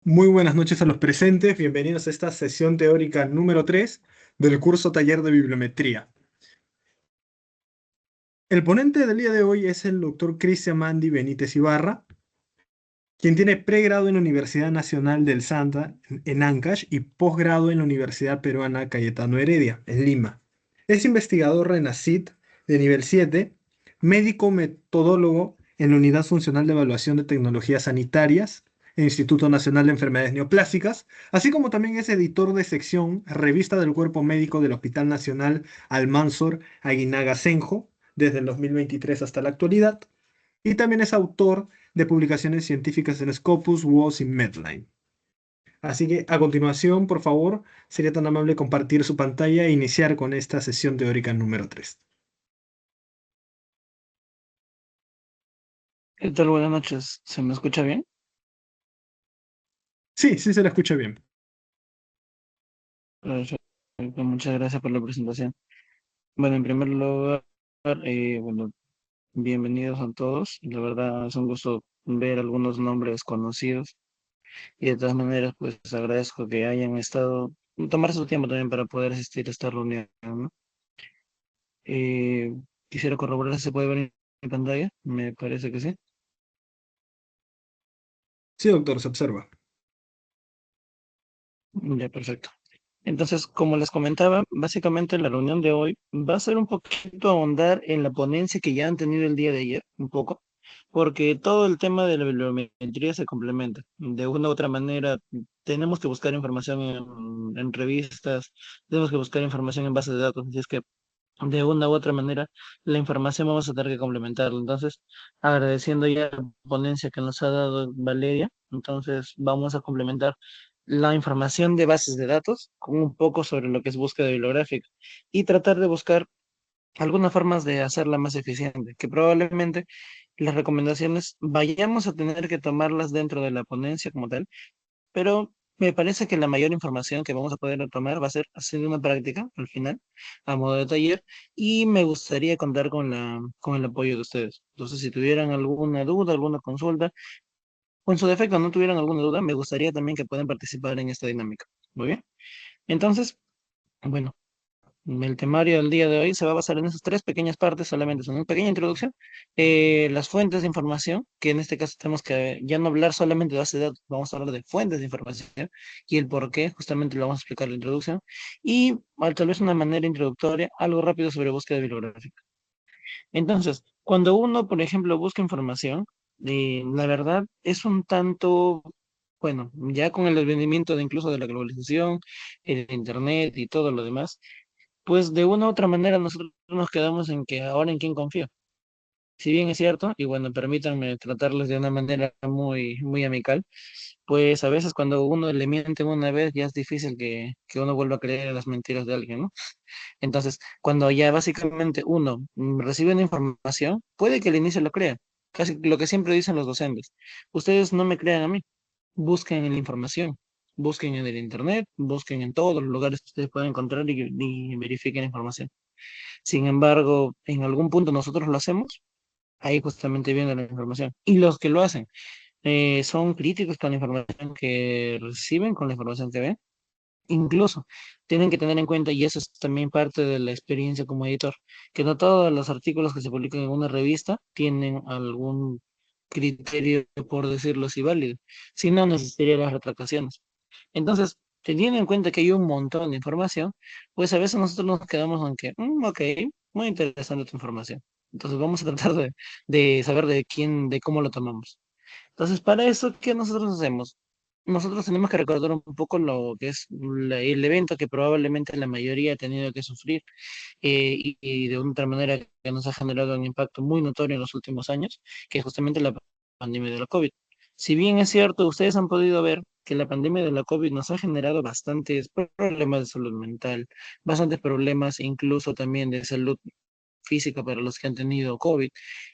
Muy buenas noches a los presentes, bienvenidos a esta sesión teórica número 3 del curso Taller de Bibliometría. El ponente del día de hoy es el doctor Cristian Mandy Benítez Ibarra, quien tiene pregrado en la Universidad Nacional del Santa en Ancash y posgrado en la Universidad Peruana Cayetano Heredia, en Lima. Es investigador RENACIT de nivel 7, médico metodólogo en la Unidad Funcional de Evaluación de Tecnologías Sanitarias, e Instituto Nacional de Enfermedades Neoplásicas, así como también es editor de sección Revista del Cuerpo Médico del Hospital Nacional Almanzor Aguinaga Senjo, desde el 2023 hasta la actualidad, y también es autor de publicaciones científicas en Scopus, WOS y Medline. Así que a continuación, por favor, sería tan amable compartir su pantalla e iniciar con esta sesión teórica número 3. ¿Qué tal? Buenas noches. ¿Se me escucha bien? Sí, sí se la escucha bien. Perfecto. Muchas gracias por la presentación. Bueno, en primer lugar, bueno, bienvenidos a todos. La verdad es un gusto ver algunos nombres conocidos y de todas maneras, pues agradezco que hayan estado, tomarse su tiempo también para poder asistir a esta reunión, ¿no? Eh, Quisiera corroborar si se puede ver en mi pantalla. Me parece que sí. Sí, doctor, se observa. Ya, perfecto. Entonces, como les comentaba, básicamente la reunión de hoy va a ser un poquito ahondar en la ponencia que ya han tenido el día de ayer, un poco, porque todo el tema de la bibliometría se complementa. De una u otra manera, tenemos que buscar información en revistas, tenemos que buscar información en bases de datos, así es que de una u otra manera la información vamos a tener que complementarla. Entonces, agradeciendo ya la ponencia que nos ha dado Valeria, entonces vamos a complementar la información de bases de datos con un poco sobre lo que es búsqueda bibliográfica y tratar de buscar algunas formas de hacerla más eficiente, que probablemente las recomendaciones vayamos a tener que tomarlas dentro de la ponencia como tal, pero me parece que la mayor información que vamos a poder tomar va a ser haciendo una práctica al final, a modo de taller, y me gustaría contar con el apoyo de ustedes. Entonces, si tuvieran alguna duda, alguna consulta, o en su defecto no tuvieran alguna duda, me gustaría también que puedan participar en esta dinámica. Muy bien. Entonces, bueno. El temario del día de hoy se va a basar en esas tres pequeñas partes, solamente son una pequeña introducción, las fuentes de información, que en este caso tenemos que ya no hablar solamente de base de datos, vamos a hablar de fuentes de información y el por qué, justamente lo vamos a explicar en la introducción, y tal vez una manera introductoria, algo rápido sobre búsqueda bibliográfica. Entonces, cuando uno, por ejemplo, busca información, la verdad es un tanto, bueno, ya con el advenimiento de incluso de la globalización, el internet y todo lo demás, pues de una u otra manera nosotros nos quedamos en que ahora en quién confío. Si bien es cierto, y bueno, permítanme tratarlos de una manera muy amical, pues a veces cuando uno le miente una vez ya es difícil que uno vuelva a creer en las mentiras de alguien, ¿no? Entonces, cuando ya básicamente uno recibe una información, puede que al inicio lo crea. Casi lo que siempre dicen los docentes. Ustedes no me crean a mí, busquen en la información, busquen en el internet, busquen en todos los lugares que ustedes puedan encontrar y verifiquen la información. Sin embargo, en algún punto nosotros lo hacemos, ahí justamente viene la información. Y los que lo hacen son críticos con la información que reciben, con la información que ven. Incluso tienen que tener en cuenta, y eso es también parte de la experiencia como editor, que no todos los artículos que se publican en una revista tienen algún criterio, por decirlo así, válido. Si no, necesitaría las retractaciones. Entonces, teniendo en cuenta que hay un montón de información, pues a veces nosotros nos quedamos en que, ok, muy interesante tu información. Entonces vamos a tratar de saber de quién, de cómo lo tomamos. Entonces, para eso, ¿qué nosotros hacemos? Nosotros tenemos que recordar un poco lo que es el evento que probablemente la mayoría ha tenido que sufrir y de otra manera que nos ha generado un impacto muy notorio en los últimos años, que es justamente la pandemia de la COVID. Si bien es cierto, ustedes han podido ver que la pandemia de la COVID nos ha generado bastantes problemas de salud mental, bastantes problemas incluso también de salud física para los que han tenido COVID,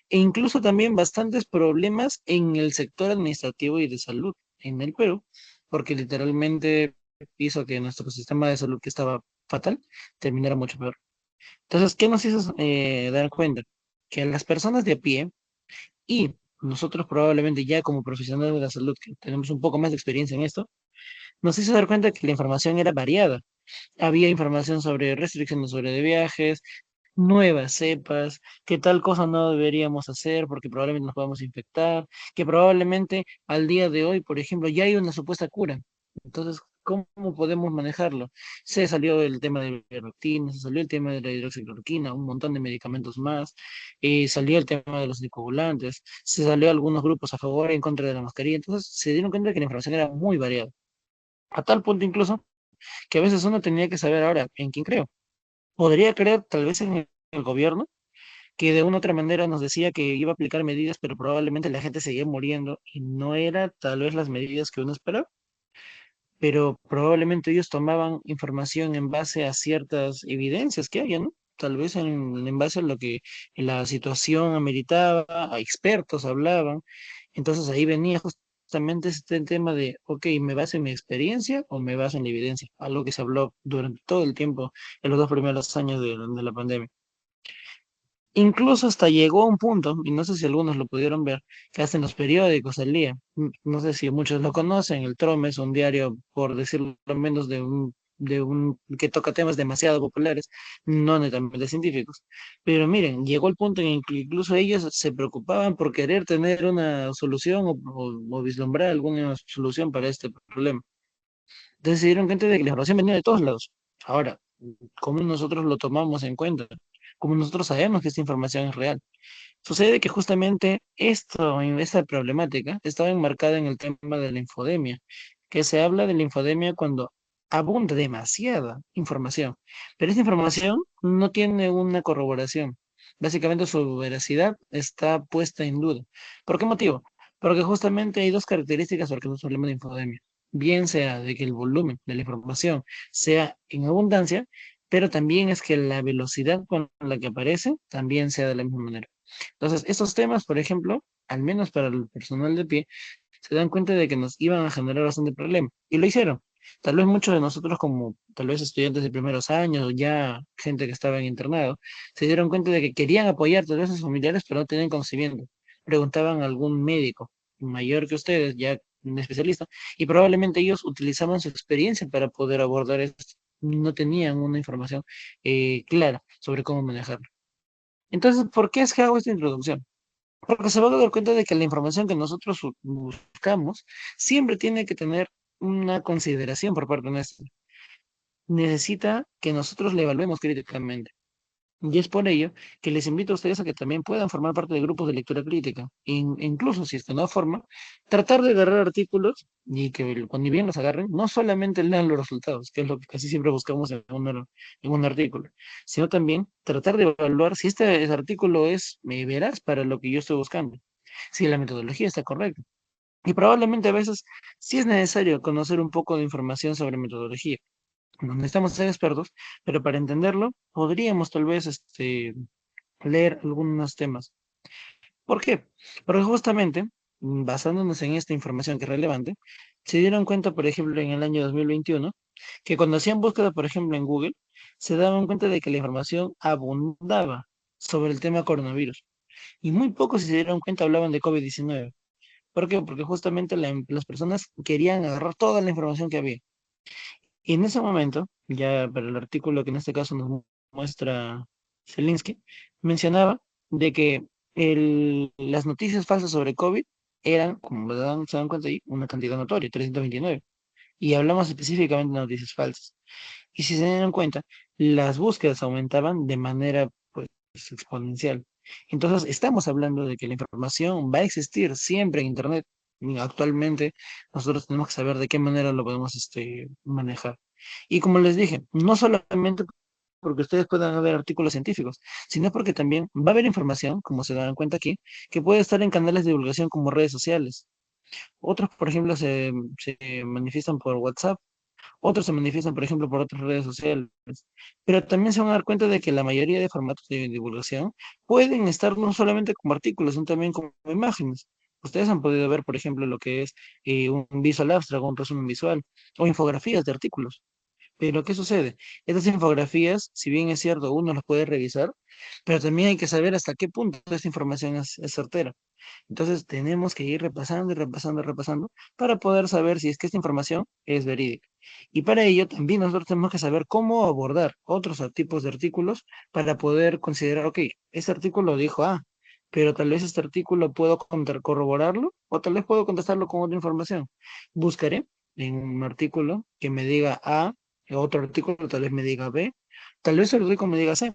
e incluso también bastantes problemas en el sector administrativo y de salud en el Perú, porque literalmente hizo que nuestro sistema de salud que estaba fatal terminara mucho peor. Entonces, ¿qué nos hizo dar cuenta? Que las personas de a pie y nosotros probablemente ya como profesionales de la salud, que tenemos un poco más de experiencia en esto, nos hizo dar cuenta que la información era variada. Había información sobre restricciones sobre de viajes, nuevas cepas, que tal cosa no deberíamos hacer porque probablemente nos podamos infectar, que probablemente al día de hoy, por ejemplo, ya hay una supuesta cura. Entonces, ¿cómo podemos manejarlo? Se salió el tema de la ivermectina, se salió el tema de la hidroxicloroquina, un montón de medicamentos más, salió el tema de los anticoagulantes, se salió algunos grupos a favor y en contra de la mascarilla. Entonces, se dieron cuenta de que la información era muy variada. A tal punto incluso que a veces uno tenía que saber ahora en quién creo. Podría creer tal vez en el gobierno, que de una u otra manera nos decía que iba a aplicar medidas, pero probablemente la gente seguía muriendo y no era tal vez las medidas que uno esperaba, pero probablemente ellos tomaban información en base a ciertas evidencias que había, ¿no? Tal vez en base a lo que la situación ameritaba, a expertos hablaban. Entonces ahí venía justamente este tema de, ok, ¿me baso en mi experiencia o me baso en la evidencia? Algo que se habló durante todo el tiempo en los 2 primeros años de la pandemia. Incluso hasta llegó a un punto, y no sé si algunos lo pudieron ver, que hasta en los periódicos salía. No sé si muchos lo conocen, el Trome es un diario, por decirlo menos, que toca temas demasiado populares, no netamente científicos. Pero miren, llegó el punto en el que incluso ellos se preocupaban por querer tener una solución o vislumbrar alguna solución para este problema. Entonces se dieron cuenta de que la información venía de todos lados. Ahora, ¿cómo nosotros lo tomamos en cuenta? ¿Cómo nosotros sabemos que esta información es real? Sucede que justamente esta problemática estaba enmarcada en el tema de la infodemia, que se habla de la infodemia cuando abunda demasiada información, pero esta información no tiene una corroboración. Básicamente su veracidad está puesta en duda. ¿Por qué motivo? Porque justamente hay dos características por las que nosotros hablamos de infodemia. Bien sea de que el volumen de la información sea en abundancia, pero también es que la velocidad con la que aparece también sea de la misma manera. Entonces, estos temas, por ejemplo, al menos para el personal de pie, se dan cuenta de que nos iban a generar bastante problema. Y lo hicieron. Tal vez muchos de nosotros, como tal vez estudiantes de primeros años o ya gente que estaba en internado, se dieron cuenta de que querían apoyar tal vez a sus familiares, pero no tenían conocimiento. Preguntaban a algún médico mayor que ustedes, ya un especialista, y probablemente ellos utilizaban su experiencia para poder abordar esto. No tenían una información clara sobre cómo manejarlo. Entonces, ¿por qué es que hago esta introducción? Porque se va a dar cuenta de que la información que nosotros buscamos siempre tiene que tener una consideración por parte nuestra. Necesita que nosotros la evaluemos críticamente. Y es por ello que les invito a ustedes a que también puedan formar parte de grupos de lectura crítica. Incluso si es que no forman, tratar de agarrar artículos y que cuando bien los agarren, no solamente lean los resultados, que es lo que casi siempre buscamos en un artículo, sino también tratar de evaluar si este artículo es veraz para lo que yo estoy buscando, si la metodología está correcta. Y probablemente a veces sí es necesario conocer un poco de información sobre metodología. No necesitamos ser expertos, pero para entenderlo podríamos tal vez leer algunos temas. ¿Por qué? Porque justamente, basándonos en esta información que es relevante, se dieron cuenta, por ejemplo, en el año 2021, que cuando hacían búsqueda, por ejemplo, en Google, se daban cuenta de que la información abundaba sobre el tema coronavirus. Y muy pocos, si se dieron cuenta, hablaban de COVID-19. ¿Por qué? Porque justamente las personas querían agarrar toda la información que había. Y en ese momento, ya para el artículo que en este caso nos muestra Zelinsky, mencionaba de que las noticias falsas sobre COVID eran, como se dan cuenta ahí, una cantidad notoria, 329. Y hablamos específicamente de noticias falsas. Y si se dan cuenta, las búsquedas aumentaban de manera pues exponencial. Entonces, estamos hablando de que la información va a existir siempre en Internet. Y actualmente, nosotros tenemos que saber de qué manera lo podemos manejar. Y como les dije, no solamente porque ustedes puedan ver artículos científicos, sino porque también va a haber información, como se dan cuenta aquí, que puede estar en canales de divulgación como redes sociales. Otros, por ejemplo, se manifiestan por WhatsApp, otros se manifiestan, por ejemplo, por otras redes sociales. Pero también se van a dar cuenta de que la mayoría de formatos de divulgación pueden estar no solamente como artículos, sino también como imágenes. Ustedes han podido ver, por ejemplo, lo que es un visual abstract, un resumen visual, o infografías de artículos. Pero ¿qué sucede? Estas infografías, si bien es cierto, uno las puede revisar, pero también hay que saber hasta qué punto esta información es certera. Entonces tenemos que ir repasando y repasando y repasando para poder saber si es que esta información es verídica. Y para ello también nosotros tenemos que saber cómo abordar otros tipos de artículos para poder considerar, ok, este artículo dijo A, pero tal vez este artículo puedo corroborarlo o tal vez puedo contestarlo con otra información. Buscaré en un artículo que me diga A, otro artículo tal vez me diga B, tal vez el artículo me diga C,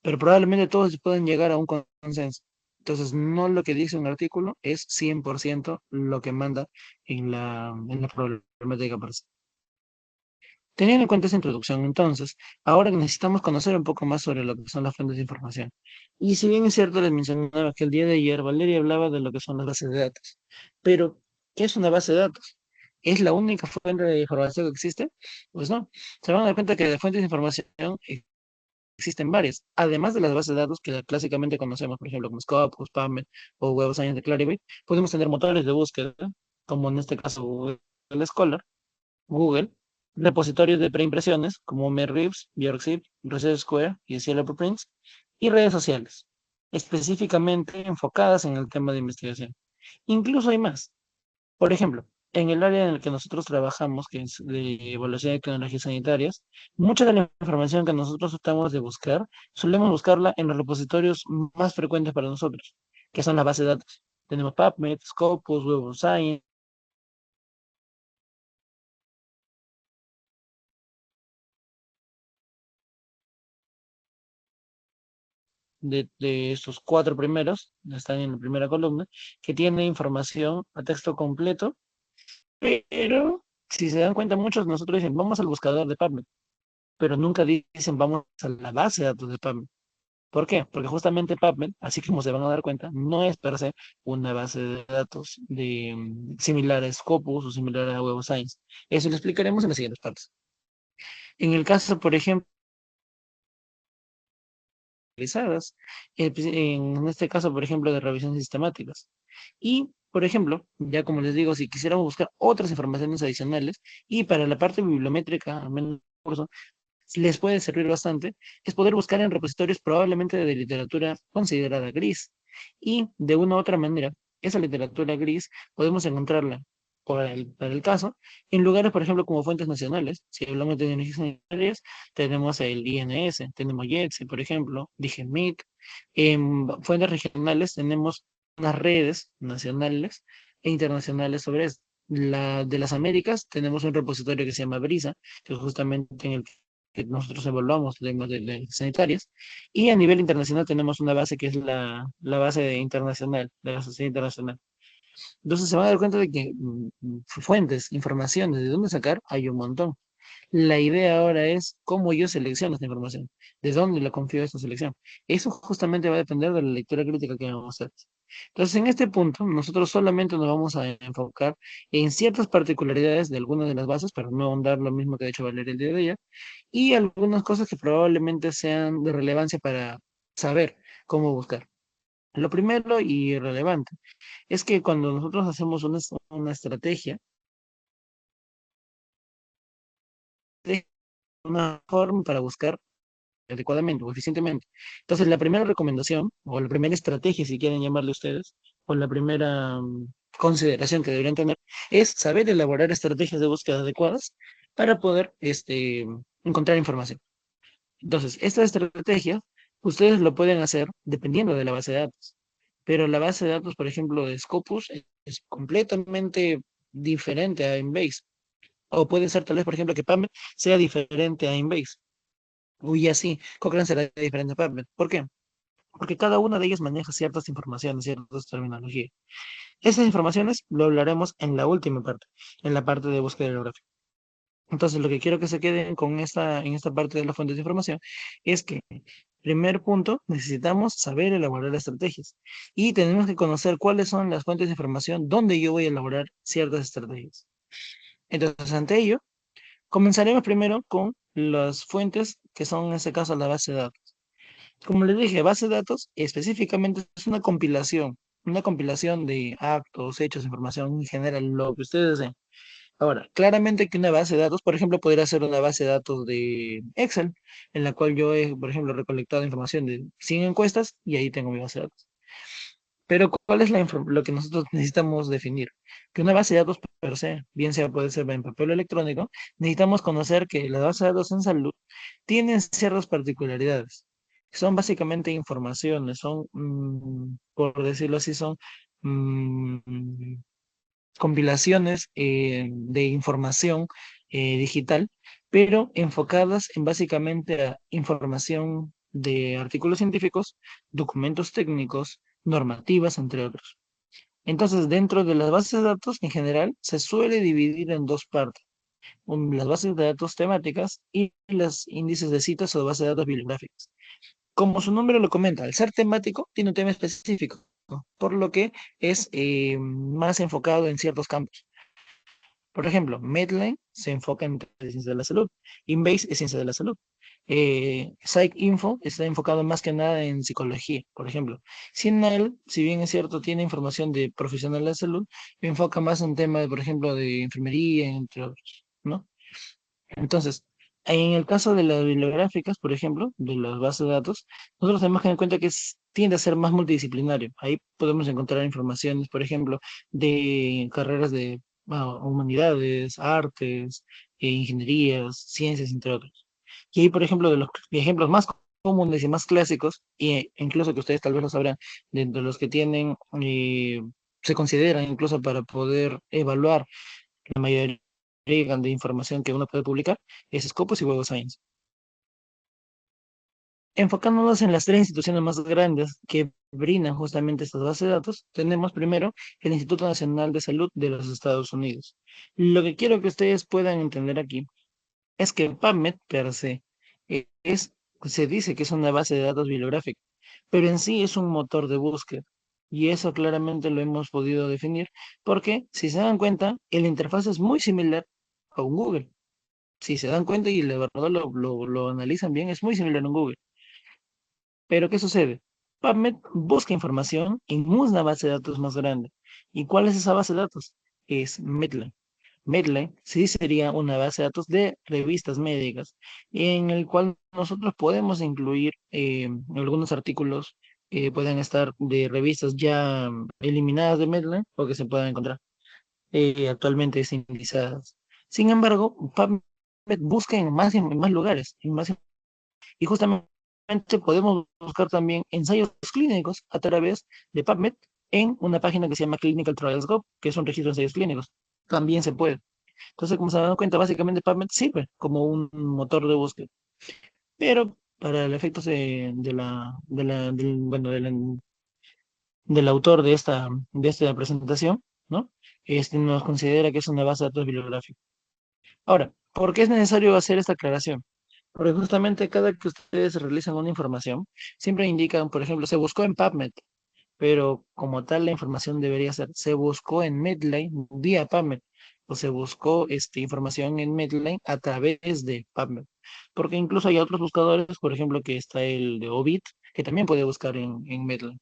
pero probablemente todos pueden llegar a un consenso. Entonces, no lo que dice un artículo es 100% lo que manda en la problemática parcial. Teniendo en cuenta esa introducción, entonces, ahora necesitamos conocer un poco más sobre lo que son las fuentes de información. Y si bien es cierto, les mencionaba que el día de ayer Valeria hablaba de lo que son las bases de datos. Pero, ¿qué es una base de datos? ¿Es la única fuente de información que existe? Pues no. Se van a dar cuenta que de fuentes de información existen varias. Además de las bases de datos que clásicamente conocemos, por ejemplo, como Scopus, PubMed o Web of Science de Clarivate, podemos tener motores de búsqueda, como en este caso Google Scholar, Google, repositorios de preimpresiones como MedRibs, Bjorkzip, Research Square y Cielo Prints, y redes sociales, específicamente enfocadas en el tema de investigación. Incluso hay más. Por ejemplo, en el área en el que nosotros trabajamos, que es de evaluación de tecnologías sanitarias, mucha de la información que nosotros tratamos de buscar, solemos buscarla en los repositorios más frecuentes para nosotros, que son la base de datos. Tenemos PubMed, Scopus, Web of Science, de estos cuatro primeros, están en la primera columna, que tiene información a texto completo, pero si se dan cuenta, muchos de nosotros dicen, vamos al buscador de PubMed, pero nunca dicen, vamos a la base de datos de PubMed. ¿Por qué? Porque justamente PubMed, así como se van a dar cuenta, no es per se una base de datos similar a Scopus o similar a Web of Science. Eso lo explicaremos en las siguientes partes. En el caso, por ejemplo, realizadas, en este caso, por ejemplo, de revisiones sistemáticas. Y, por ejemplo, ya como les digo, si quisiéramos buscar otras informaciones adicionales, y para la parte bibliométrica, al menos curso, les puede servir bastante, es poder buscar en repositorios probablemente de literatura considerada gris. Y de una u otra manera, esa literatura gris podemos encontrarla, para el caso, en lugares, por ejemplo, como fuentes nacionales. Si hablamos de energías sanitarias, tenemos el INS, tenemos IETSE, por ejemplo, DIGEMIT. En fuentes regionales tenemos unas redes nacionales e internacionales sobre esto. De las Américas tenemos un repositorio que se llama Brisa, que es justamente en el que nosotros evaluamos temas de sanitarias, y a nivel internacional tenemos una base que es la base internacional, de la Sociedad Internacional. Entonces se van a dar cuenta de que fuentes, informaciones, de dónde sacar, hay un montón. La idea ahora es cómo yo selecciono esta información, de dónde la confío esta selección. Eso justamente va a depender de la lectura crítica que vamos a hacer. Entonces, en este punto, nosotros solamente nos vamos a enfocar en ciertas particularidades de algunas de las bases, para no ahondar lo mismo que ha hecho Valeria el día de ayer, y algunas cosas que probablemente sean de relevancia para saber cómo buscar. Lo primero y relevante es que cuando nosotros hacemos una estrategia, de una forma para buscar adecuadamente o eficientemente. Entonces, la primera recomendación, o la primera estrategia, si quieren llamarle ustedes, o la primera consideración que deberían tener, es saber elaborar estrategias de búsqueda adecuadas para poder encontrar información. Entonces, esta estrategia, ustedes lo pueden hacer dependiendo de la base de datos. Pero la base de datos, por ejemplo, de Scopus es completamente diferente a Embase. O puede ser tal vez, por ejemplo, que PubMed sea diferente a Embase. Y así, Cochrane será diferente a PubMed. ¿Por qué? Porque cada una de ellas maneja ciertas informaciones, ciertas terminologías. Esas informaciones lo hablaremos en la última parte, en la parte de búsqueda bibliográfica. Entonces, lo que quiero que se queden con en esta parte de las fuentes de información es que, primer punto, necesitamos saber elaborar estrategias y tenemos que conocer cuáles son las fuentes de información donde yo voy a elaborar ciertas estrategias. Entonces, ante ello, comenzaremos primero con las fuentes que son en este caso la base de datos. Como les dije, base de datos específicamente es una compilación de actos, hechos, información en general, lo que ustedes deseen. Ahora, claramente que una base de datos, por ejemplo, podría ser una base de datos de Excel, en la cual yo he, por ejemplo, recolectado información de 100 encuestas y ahí tengo mi base de datos. Pero ¿cuál es lo que nosotros necesitamos definir? Que una base de datos per se, bien sea puede ser en papel o electrónico, necesitamos conocer que la base de datos en salud tienen ciertas particularidades. Son básicamente informaciones, son, por decirlo así, son mm, compilaciones de información digital, pero enfocadas en básicamente a información de artículos científicos, documentos técnicos, normativas, entre otros. Entonces, dentro de las bases de datos, en general, se suele dividir en dos partes, las bases de datos temáticas y los índices de citas o bases de datos bibliográficas. Como su nombre lo comenta, al ser temático, tiene un tema específico, ¿no? Por lo que es más enfocado en ciertos campos. Por ejemplo, Medline se enfoca en ciencias de la salud, Inbase es ciencia de la salud, PsycInfo está enfocado más que nada en psicología, por ejemplo. CINAHL, si bien es cierto, tiene información de profesional de la salud, enfoca más en temas, por ejemplo, de enfermería, entre otros, ¿no? Entonces, en el caso de las bibliográficas, por ejemplo, de las bases de datos, nosotros tenemos que tener en cuenta que tiende a ser más multidisciplinario. Ahí podemos encontrar informaciones, por ejemplo, de carreras de humanidades, artes, ingenierías, ciencias, entre otros. Y ahí, por ejemplo, de los ejemplos más comunes y más clásicos, e incluso que ustedes tal vez lo sabrán, de los que tienen, se consideran incluso para poder evaluar la mayoría de información que uno puede publicar es Scopus y Web of Science. Enfocándonos en las tres instituciones más grandes que brindan justamente estas bases de datos, tenemos primero el Instituto Nacional de Salud de los Estados Unidos. Lo que quiero que ustedes puedan entender aquí es que PubMed per se se dice que es una base de datos bibliográfica, pero en sí es un motor de búsqueda. Y eso claramente lo hemos podido definir porque, si se dan cuenta, el interfaz es muy similar a un Google. Si se dan cuenta y la verdad lo analizan bien, es muy similar a un Google. Pero ¿qué sucede? PubMed busca información en una base de datos más grande. ¿Y cuál es esa base de datos? Es Medline. Medline sí sería una base de datos de revistas médicas, en el cual nosotros podemos incluir algunos artículos que puedan estar de revistas ya eliminadas de Medline o que se puedan encontrar actualmente sintetizadas. Sin embargo, PubMed busca en más lugares, y justamente podemos buscar también ensayos clínicos a través de PubMed en una página que se llama Clinical Trials Gov, que es un registro de ensayos clínicos. También se puede. Entonces, como se dan cuenta, básicamente PubMed sirve como un motor de búsqueda. Pero para el efecto bueno, del autor de esta presentación, ¿no? Nos considera que es una base de datos bibliográfica. Ahora, ¿por qué es necesario hacer esta aclaración? Porque justamente cada que ustedes realizan una información, siempre indican, por ejemplo, se buscó en PubMed, pero como tal la información debería ser, se buscó en Medline vía PubMed, o se buscó información en Medline a través de PubMed. Porque incluso hay otros buscadores, por ejemplo, que está el de Obit, que también puede buscar en Medline.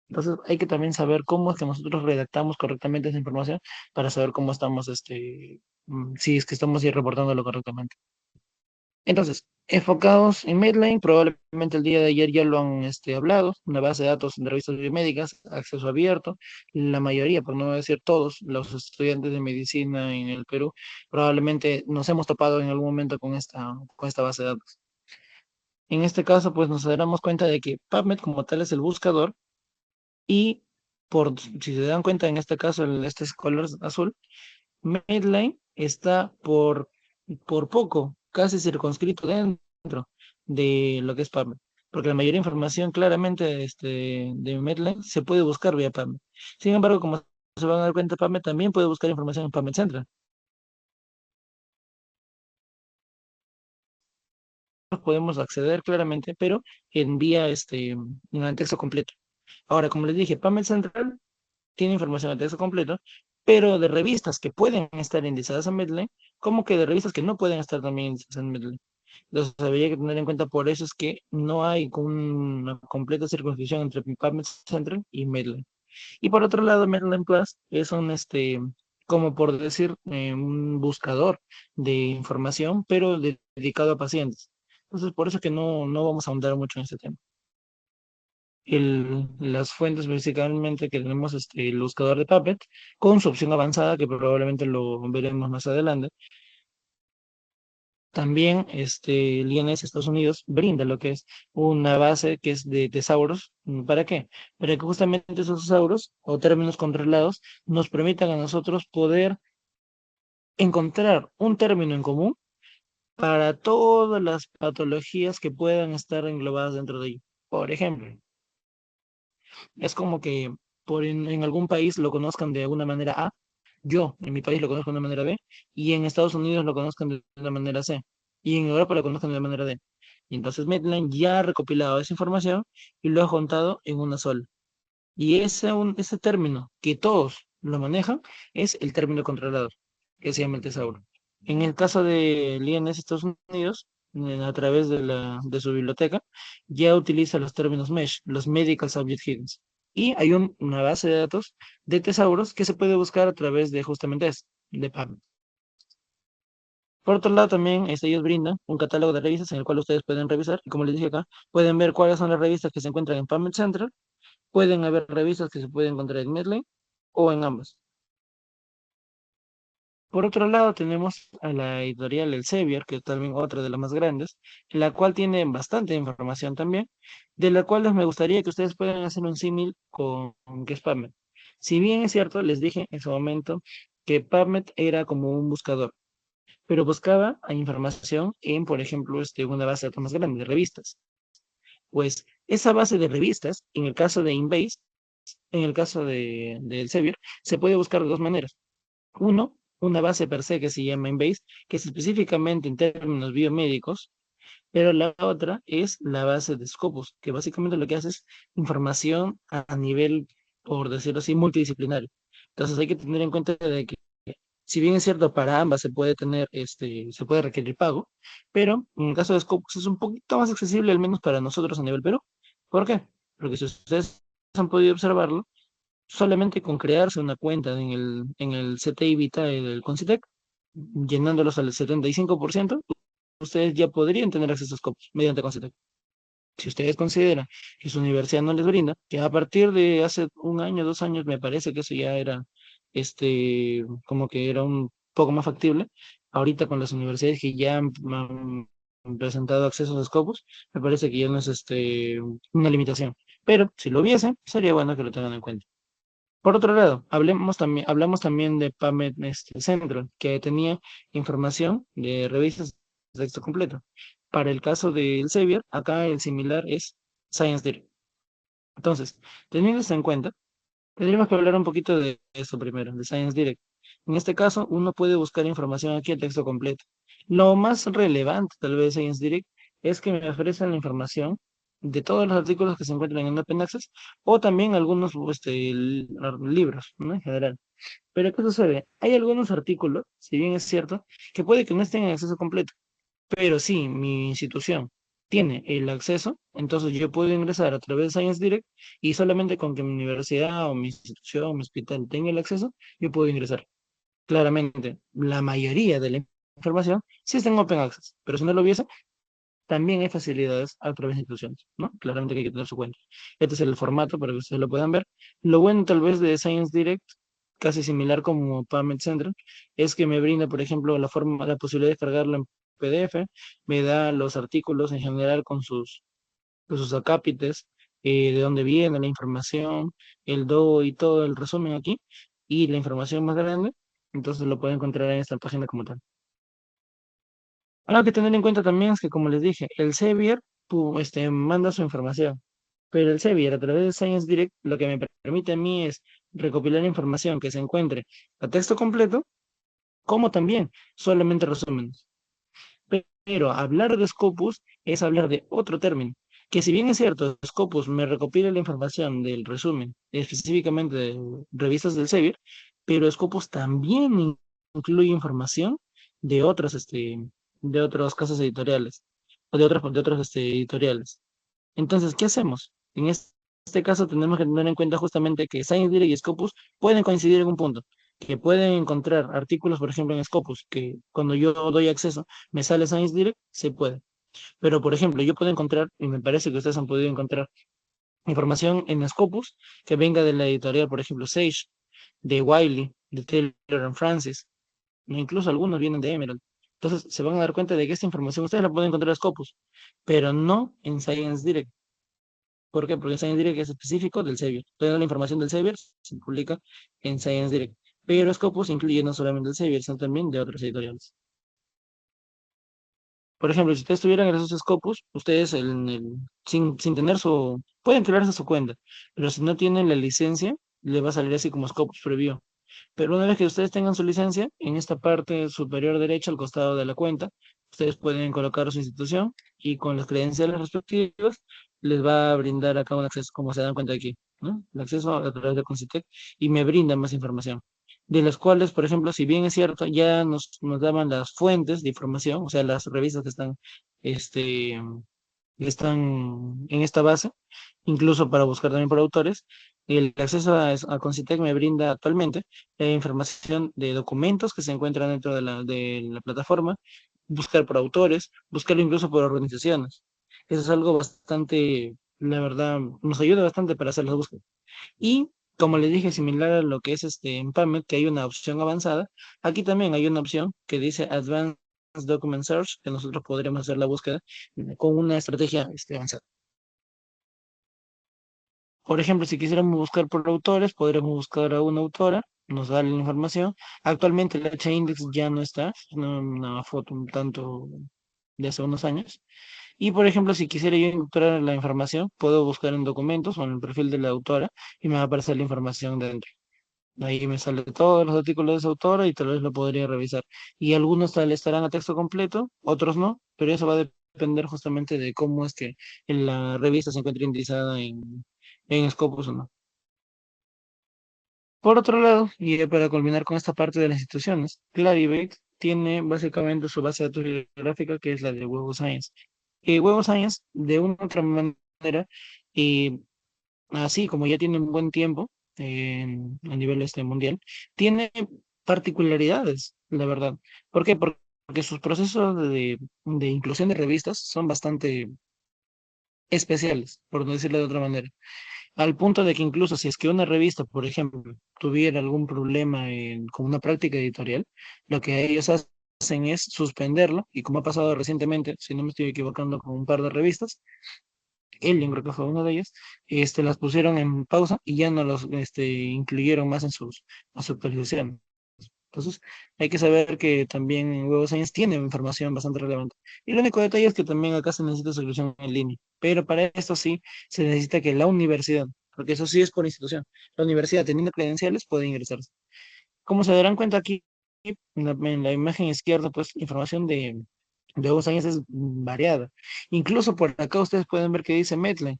Entonces hay que también saber cómo es que nosotros redactamos correctamente esa información para saber cómo estamos, si es que estamos ahí reportándolo correctamente. Entonces, enfocados en Medline, probablemente el día de ayer ya lo han hablado, una base de datos de revistas biomédicas, acceso abierto. La mayoría, por no decir todos, los estudiantes de medicina en el Perú, probablemente nos hemos topado en algún momento con esta base de datos. En este caso, pues nos daremos cuenta de que PubMed como tal es el buscador y si se dan cuenta, en este caso, este es color azul, Medline está por poco, casi circunscrito dentro de lo que es PubMed, porque la mayoría de información claramente de Medline se puede buscar vía PubMed. Sin embargo, como se van a dar cuenta, PubMed también puede buscar información en PubMed Central. Podemos acceder claramente, pero en vía en el texto completo. Ahora, como les dije, PubMed Central tiene información de texto completo, pero de revistas que pueden estar indizadas en Medline, como que de revistas que no pueden estar también indizadas en Medline. Entonces, habría que tener en cuenta por eso es que no hay una completa circunscripción entre PubMed Central y Medline. Y por otro lado, Medline Plus es como por decir, un buscador de información, pero dedicado a pacientes. Entonces, por eso es que no vamos a ahondar mucho en este tema. las fuentes principalmente que tenemos el buscador de Puppet con su opción avanzada que probablemente lo veremos más adelante. También el INS Estados Unidos brinda lo que es una base que es de tesauros. ¿Para qué? Para que justamente esos tesauros o términos controlados nos permitan a nosotros poder encontrar un término en común para todas las patologías que puedan estar englobadas dentro de ello. Por ejemplo, es como que en algún país lo conozcan de una manera A, yo en mi país lo conozco de una manera B, y en Estados Unidos lo conozcan de una manera C, y en Europa lo conozcan de una manera D. Y entonces Medline ya ha recopilado esa información y lo ha juntado en una sola. Y ese término que todos lo manejan es el término controlador, que se llama el tesauro. En el caso del INS Estados Unidos, a través de su biblioteca, ya utiliza los términos MESH, los Medical Subject Headings. Y hay una base de datos de tesauros que se puede buscar a través de justamente eso, de PubMed. Por otro lado, también ellos brindan un catálogo de revistas en el cual ustedes pueden revisar. Y como les dije acá, pueden ver cuáles son las revistas que se encuentran en PubMed Central. Pueden haber revistas que se pueden encontrar en Medline o en ambas. Por otro lado, tenemos a la editorial Elsevier, que es también otra de las más grandes, la cual tiene bastante información también, de la cual me gustaría que ustedes puedan hacer un símil con que es PubMed. Si bien es cierto, les dije en su momento que PubMed era como un buscador, pero buscaba información en, por ejemplo, una base de datos más grande de revistas. Pues esa base de revistas, en el caso de Inbase, en el caso de Elsevier, se puede buscar de dos maneras. Uno, una base per se que se llama Embase, que es específicamente en términos biomédicos, pero la otra es la base de Scopus, que básicamente lo que hace es información a nivel, por decirlo así, multidisciplinario. Entonces hay que tener en cuenta de que, si bien es cierto, para ambas se puede tener, se puede requerir pago, pero en el caso de Scopus es un poquito más accesible, al menos para nosotros a nivel Perú. ¿Por qué? Porque si ustedes han podido observarlo, solamente con crearse una cuenta en el CTI Vitae del Concitec, llenándolos al 75%, ustedes ya podrían tener acceso a Scopus mediante Concitec. Si ustedes consideran que su universidad no les brinda, que a partir de hace un año, 2 años, me parece que eso ya era, como que era un poco más factible. Ahorita con las universidades que ya han presentado accesos a Scopus, me parece que ya no es una limitación. Pero si lo hubiese, sería bueno que lo tengan en cuenta. Por otro lado, hablamos también de PubMed Central, que tenía información de revistas de texto completo. Para el caso del Elsevier, acá el similar es Science Direct. Entonces, teniendo esto en cuenta, tendríamos que hablar un poquito de esto primero, de Science Direct. En este caso, uno puede buscar información aquí en texto completo. Lo más relevante, tal vez, de Science Direct es que me ofrecen la información de todos los artículos que se encuentran en Open Access o también algunos libros, ¿no? En general. Pero ¿qué sucede? Hay algunos artículos, si bien es cierto, que puede que no estén en acceso completo, pero si mi institución tiene el acceso, entonces yo puedo ingresar a través de Science Direct y solamente con que mi universidad o mi institución o mi hospital tenga el acceso, yo puedo ingresar. Claramente, la mayoría de la información sí está en Open Access, pero si no lo hubiese, también hay facilidades a través de instituciones, ¿no? Claramente que hay que tener su cuenta. Este es el formato para que ustedes lo puedan ver. Lo bueno tal vez de Science Direct, casi similar como PubMed Central, es que me brinda, por ejemplo, la posibilidad de descargarlo en PDF, me da los artículos en general con sus acápites, de dónde viene la información, el do y todo el resumen aquí, y la información más grande, entonces lo pueden encontrar en esta página como tal. Algo que tener en cuenta también es que, como les dije, el Xavier manda su información, pero el Xavier a través de Science Direct lo que me permite a mí es recopilar información que se encuentre a texto completo, como también solamente resúmenes. Pero hablar de Scopus es hablar de otro término, que si bien es cierto, Scopus me recopila la información del resumen, específicamente de revistas del Xavier, pero Scopus también incluye información de otros casos editoriales, o de otros editoriales. Entonces, ¿qué hacemos? En este caso tenemos que tener en cuenta justamente que Science Direct y Scopus pueden coincidir en un punto, que pueden encontrar artículos, por ejemplo, en Scopus, que cuando yo doy acceso me sale Science Direct, se puede. Pero, por ejemplo, yo puedo encontrar, y me parece que ustedes han podido encontrar, información en Scopus que venga de la editorial, por ejemplo, Sage, de Wiley, de Taylor and Francis, o incluso algunos vienen de Emerald. Entonces se van a dar cuenta de que esta información ustedes la pueden encontrar en Scopus, pero no en Science Direct. ¿Por qué? Porque Science Direct es específico del Xavier. Toda la información del Xavier se publica en Science Direct. Pero Scopus incluye no solamente el Xavier, sino también de otras editoriales. Por ejemplo, si ustedes tuvieran esos Scopus, ustedes sin tener su... pueden crearse su cuenta, pero si no tienen la licencia, le va a salir así como Scopus Preview. Pero una vez que ustedes tengan su licencia, en esta parte superior derecha, al costado de la cuenta, ustedes pueden colocar su institución y con las credenciales respectivas les va a brindar acá un acceso, como se dan cuenta aquí, ¿no? El acceso a través de Concitec y me brinda más información. De las cuales, por ejemplo, si bien es cierto, ya nos daban las fuentes de información, o sea, las revistas este, que están en esta base, incluso para buscar también por autores. El acceso a Concitec me brinda actualmente información de documentos que se encuentran dentro de la plataforma, buscar por autores, buscarlo incluso por organizaciones. Eso es algo bastante, la verdad, nos ayuda bastante para hacer las búsquedas. Y como les dije, similar a lo que es en PubMed, que hay una opción avanzada, aquí también hay una opción que dice Advanced Document Search, que nosotros podremos hacer la búsqueda con una estrategia avanzada. Por ejemplo, si quisiéramos buscar por autores, podremos buscar a una autora, nos da la información. Actualmente el H-index ya no está, es una foto un tanto de hace unos años. Y por ejemplo, si quisiera yo encontrar la información, puedo buscar en documentos o en el perfil de la autora y me va a aparecer la información dentro. Ahí me sale todos los artículos de esa autora y tal vez lo podría revisar. Y algunos tal estarán a texto completo, otros no, pero eso va a depender justamente de cómo es que en la revista se encuentra indexada en Scopus o no. Por otro lado, y ya para culminar con esta parte de las instituciones, Clarivate tiene básicamente su base de datos bibliográfica que es la de Web of Science. Web of Science, de una u otra manera, y así como ya tiene un buen tiempo a nivel mundial, tiene particularidades, la verdad. ¿Por qué? Porque sus procesos de inclusión de revistas son bastante especiales, por no decirlo de otra manera. Al punto de que incluso si es que una revista, por ejemplo, tuviera algún problema con una práctica editorial, lo que ellos hacen es suspenderlo, y como ha pasado recientemente, si no me estoy equivocando, con un par de revistas, Alien creo que fue uno de ellos, las pusieron en pausa y ya no los incluyeron más en su actualización. Entonces, hay que saber que también en Web of Science tiene información bastante relevante. Y el único detalle es que también acá se necesita solución en línea. Pero para esto sí se necesita que la universidad, porque eso sí es por institución, la universidad teniendo credenciales puede ingresarse. Como se darán cuenta aquí, en la imagen izquierda, pues información de Web of Science es variada. Incluso por acá ustedes pueden ver que dice Medline.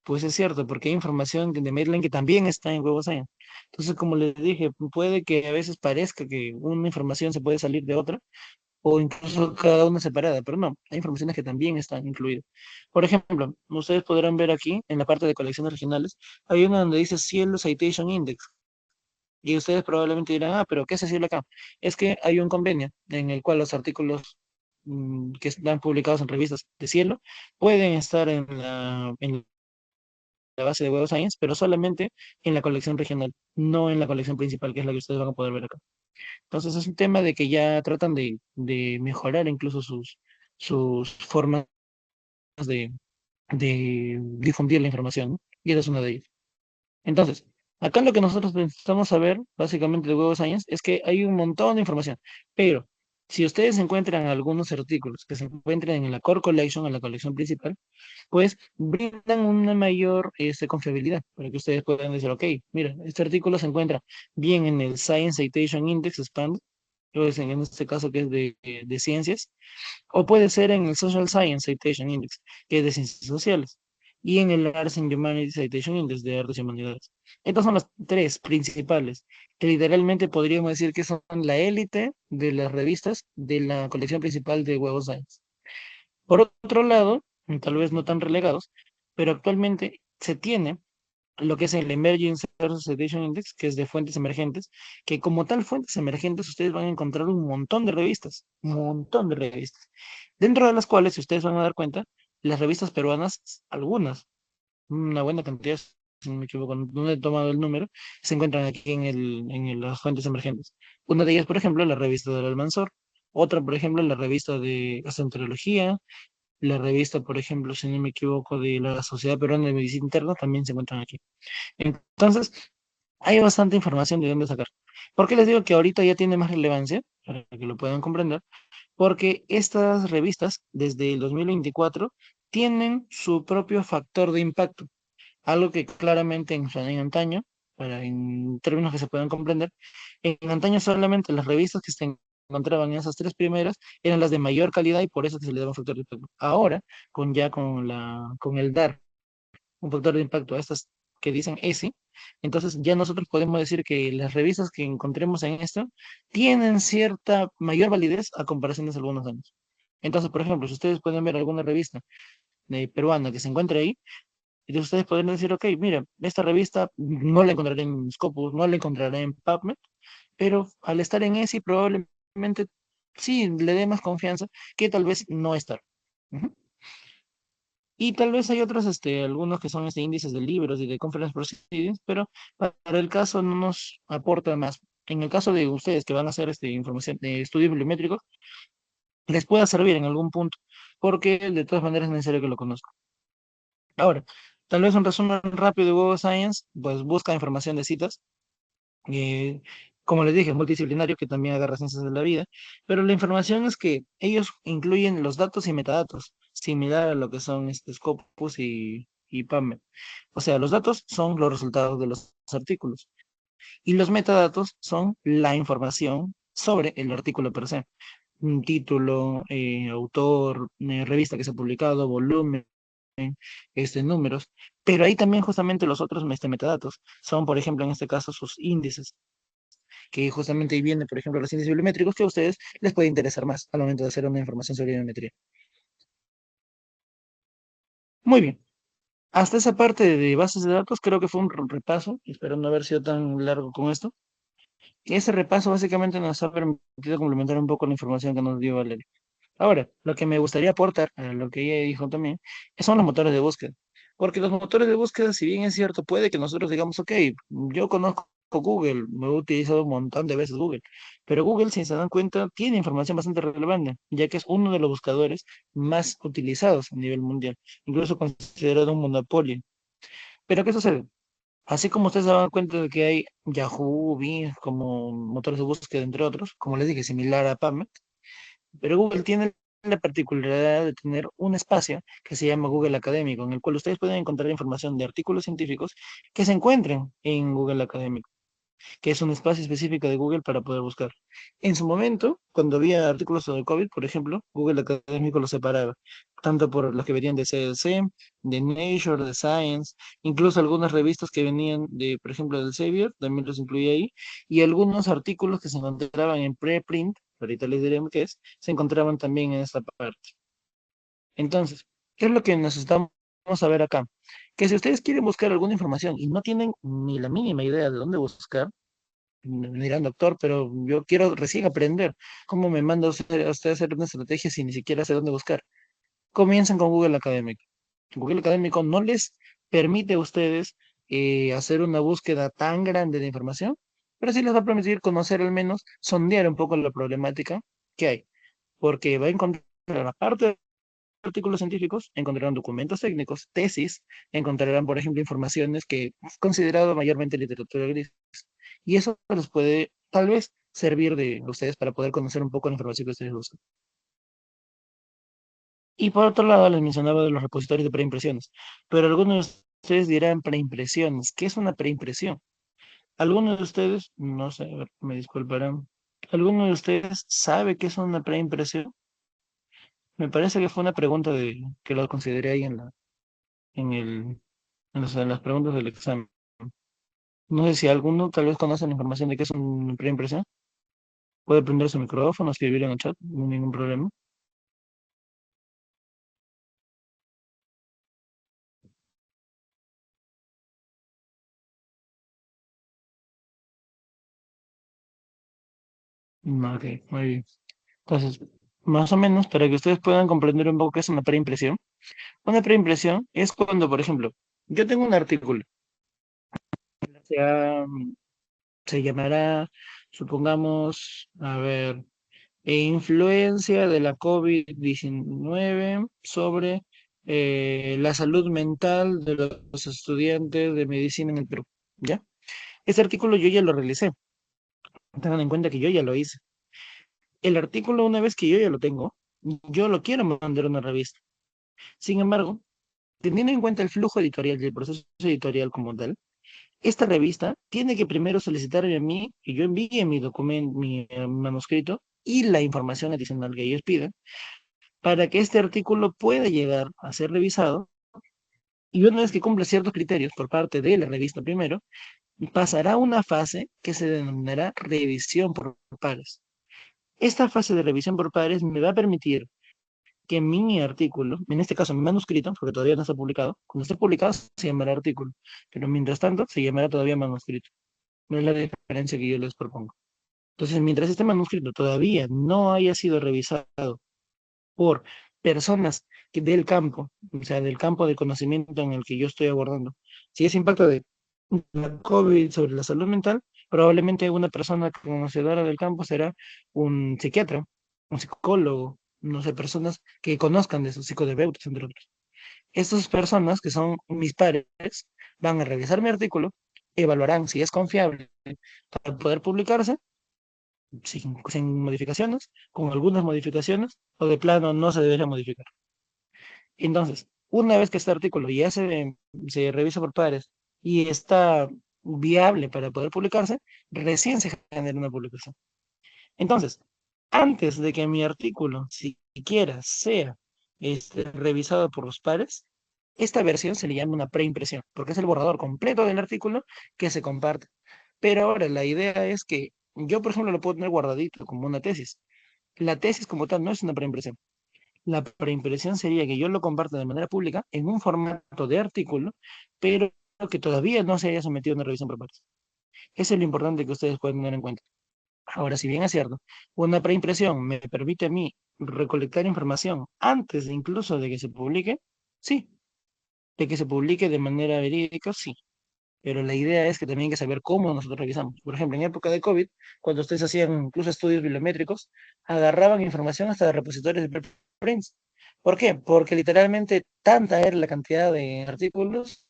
Pues es cierto, porque hay información de Medline que también está en Web of Science. Entonces, como les dije, puede que a veces parezca que una información se puede salir de otra, o incluso cada una separada, pero no, hay informaciones que también están incluidas. Por ejemplo, ustedes podrán ver aquí, en la parte de colecciones regionales, hay una donde dice Cielo Citation Index, y ustedes probablemente dirán, ah, pero ¿qué es ese cielo acá? Es que hay un convenio en el cual los artículos que están publicados en revistas de cielo pueden estar en la base de Web of Science, pero solamente en la colección regional, no en la colección principal, que es la que ustedes van a poder ver acá. Entonces es un tema de que ya tratan de mejorar incluso sus formas de, de difundir la información, ¿no? Y esa es una de ellas. Entonces, acá lo que nosotros necesitamos saber, básicamente de Web of Science, es que hay un montón de información, pero si ustedes encuentran algunos artículos que se encuentran en la Core Collection, en la colección principal, pues brindan una mayor confiabilidad para que ustedes puedan decir, ok, mira, este artículo se encuentra bien en el Science Citation Index Expand, pues en este caso que es de ciencias, o puede ser en el Social Science Citation Index, que es de ciencias sociales, y en el Arts and Humanities Citation Index de artes y humanidades. Estas son las tres principales, que literalmente podríamos decir que son la élite de las revistas de la colección principal de Web of Science. Por otro lado, tal vez no tan relegados, pero actualmente se tiene lo que es el Emerging Source Citation Index, que es de fuentes emergentes, que como tal fuentes emergentes ustedes van a encontrar un montón de revistas, dentro de las cuales, si ustedes van a dar cuenta, las revistas peruanas, algunas. una buena cantidad, si no me equivoco, no he tomado el número, se encuentran aquí las fuentes emergentes. Una de ellas, por ejemplo, la revista del Almanzor. Otra, por ejemplo, la revista de Gastroenterología. La revista, por ejemplo, si no me equivoco, de la Sociedad Peruana de Medicina Interna también se encuentran aquí. Entonces, hay bastante información de dónde sacar. ¿Por qué les digo que ahorita ya tiene más relevancia? Para que lo puedan comprender. Porque estas revistas, desde el 2024, tienen su propio factor de impacto. Algo que claramente en antaño, en términos que se puedan comprender, en antaño solamente las revistas que se encontraban en esas tres primeras eran las de mayor calidad y por eso que se le daba un factor de impacto. Ahora, con el dar un factor de impacto a estas que dicen ESI, entonces ya nosotros podemos decir que las revistas que encontremos en esto tienen cierta mayor validez a comparación de hace algunos años. Entonces, por ejemplo, si ustedes pueden ver alguna revista peruana que se encuentre ahí, y ustedes pueden decir, ok, mira, esta revista no la encontraré en Scopus, no la encontraré en PubMed, pero al estar en ESI probablemente sí le dé más confianza que tal vez no estar. Ujú. Y tal vez hay otros, algunos que son índices de libros y de conference proceedings, pero para el caso no nos aporta más. En el caso de ustedes que van a hacer información de estudios bibliométricos, les pueda servir en algún punto, porque de todas maneras es necesario que lo conozcan. Ahora, tal vez un resumen rápido de Google Science, pues busca información de citas. eh, Como les dije, es multidisciplinario que también agarra ciencias de la vida, pero la información es que ellos incluyen los datos y metadatos, similar a lo que son Scopus y PubMed. O sea, los datos son los resultados de los artículos y los metadatos son la información sobre el artículo per se. Un título, autor, revista que se ha publicado, volumen, números, pero ahí también justamente los otros metadatos son, por ejemplo, en este caso, sus índices, que justamente ahí viene, por ejemplo, los índices bibliométricos que a ustedes les puede interesar más al momento de hacer una información sobre biometría. Muy bien. Hasta esa parte de bases de datos creo que fue un repaso, espero no haber sido tan largo con esto. Y ese repaso básicamente nos ha permitido complementar un poco la información que nos dio Valeria. Ahora, lo que me gustaría aportar, a lo que ella dijo también, son los motores de búsqueda. Porque los motores de búsqueda, si bien es cierto, puede que nosotros digamos, ok, yo conozco Google, me he utilizado un montón de veces Google, pero Google, si se dan cuenta, tiene información bastante relevante, ya que es uno de los buscadores más utilizados a nivel mundial, incluso considerado un monopolio. Pero ¿qué sucede? Así como ustedes se dan cuenta de que hay Yahoo, Bing, como motores de búsqueda, entre otros, como les dije, similar a PubMed, pero Google tiene la particularidad de tener un espacio que se llama Google Académico, en el cual ustedes pueden encontrar información de artículos científicos que se encuentren en Google Académico, que es un espacio específico de Google para poder buscar. En su momento, cuando había artículos sobre COVID, por ejemplo, Google Académico los separaba, tanto por los que venían de CLC, de Nature, de Science, incluso algunas revistas que venían de, por ejemplo, del Elsevier, también los incluía ahí, y algunos artículos que se encontraban en preprint, ahorita les diremos qué es, se encontraban también en esta parte. Entonces, ¿qué es lo que necesitamos saber acá? Que si ustedes quieren buscar alguna información y no tienen ni la mínima idea de dónde buscar, me dirán, doctor, pero yo quiero recién aprender. ¿Cómo me manda usted a hacer una estrategia si ni siquiera sé dónde buscar? Comiencen con Google Académico. Google Académico no les permite a ustedes hacer una búsqueda tan grande de información, pero sí les va a permitir conocer al menos, sondear un poco la problemática que hay, porque va a encontrar, aparte de artículos científicos, encontrarán documentos técnicos, tesis, encontrarán, por ejemplo, informaciones que es considerado mayormente literatura gris. Y eso les puede, tal vez, servir de ustedes para poder conocer un poco la información que ustedes buscan. Y por otro lado, les mencionaba de los repositorios de preimpresiones. Pero algunos de ustedes dirán preimpresiones. ¿Qué es una preimpresión? Algunos de ustedes, no sé, a ver, me disculparán. ¿Alguno de ustedes sabe qué es una preimpresión? Me parece que fue una pregunta que lo consideré ahí en el, en las preguntas del examen. No sé si alguno tal vez conoce la información de qué es una preimpresión. Puede prender su micrófono, escribir en el chat, no hay ningún problema. Ok, muy bien. Entonces, más o menos, para que ustedes puedan comprender un poco qué es una preimpresión. Una preimpresión es cuando, por ejemplo, Yo tengo un artículo, se, ha- se llamará, supongamos, a ver, influencia de la COVID-19 sobre la salud mental de los estudiantes de medicina en el Perú. ¿Ya? Este artículo yo ya lo realicé. Tengan en cuenta que yo ya lo hice. El artículo, una vez que yo ya lo tengo, yo lo quiero mandar a una revista. Sin embargo, teniendo en cuenta el flujo editorial y el proceso editorial como tal, esta revista tiene que primero solicitarme a mí que yo envíe mi documento, mi manuscrito y la información adicional que ellos piden para que este artículo pueda llegar a ser revisado y una vez que cumpla ciertos criterios por parte de la revista primero, pasará a una fase que se denominará revisión por pares. Esta fase de revisión por pares me va a permitir que mi artículo, en este caso mi manuscrito, porque todavía no está publicado, cuando esté publicado se llamará artículo, pero mientras tanto se llamará todavía manuscrito. No es la diferencia que yo les propongo. Entonces, mientras este manuscrito todavía no haya sido revisado por personas del campo, o sea, del campo de conocimiento en el que yo estoy abordando, si ese impacto de la COVID sobre la salud mental, probablemente una persona conocedora del campo será un psiquiatra, un psicólogo, no sé, personas que conozcan de sus psicoterapeutas, entre otros. Estas personas, que son mis pares, van a revisar mi artículo, evaluarán si es confiable para poder publicarse sin modificaciones, con algunas modificaciones, o de plano no se debería modificar. Entonces, una vez que este artículo ya se revisa por pares y está viable para poder publicarse, recién se genera una publicación. Entonces, antes de que mi artículo siquiera sea revisado por los pares, esta versión se le llama una preimpresión, porque es el borrador completo del artículo que se comparte. Pero ahora la idea es que yo, por ejemplo, lo puedo tener guardadito como una tesis. La tesis como tal no es una preimpresión. La preimpresión sería que yo lo comparta de manera pública en un formato de artículo, pero que todavía no se haya sometido a una revisión por pares. Eso es lo importante que ustedes pueden tener en cuenta. Ahora, si bien es cierto, una preimpresión me permite a mí recolectar información antes de incluso de que se publique, sí, de que se publique de manera verídica, sí. Pero la idea es que también hay que saber cómo nosotros revisamos. Por ejemplo, en época de COVID, cuando ustedes hacían incluso estudios bibliométricos, agarraban información hasta de repositorios de preprints. ¿Por qué? Porque literalmente tanta era la cantidad de artículos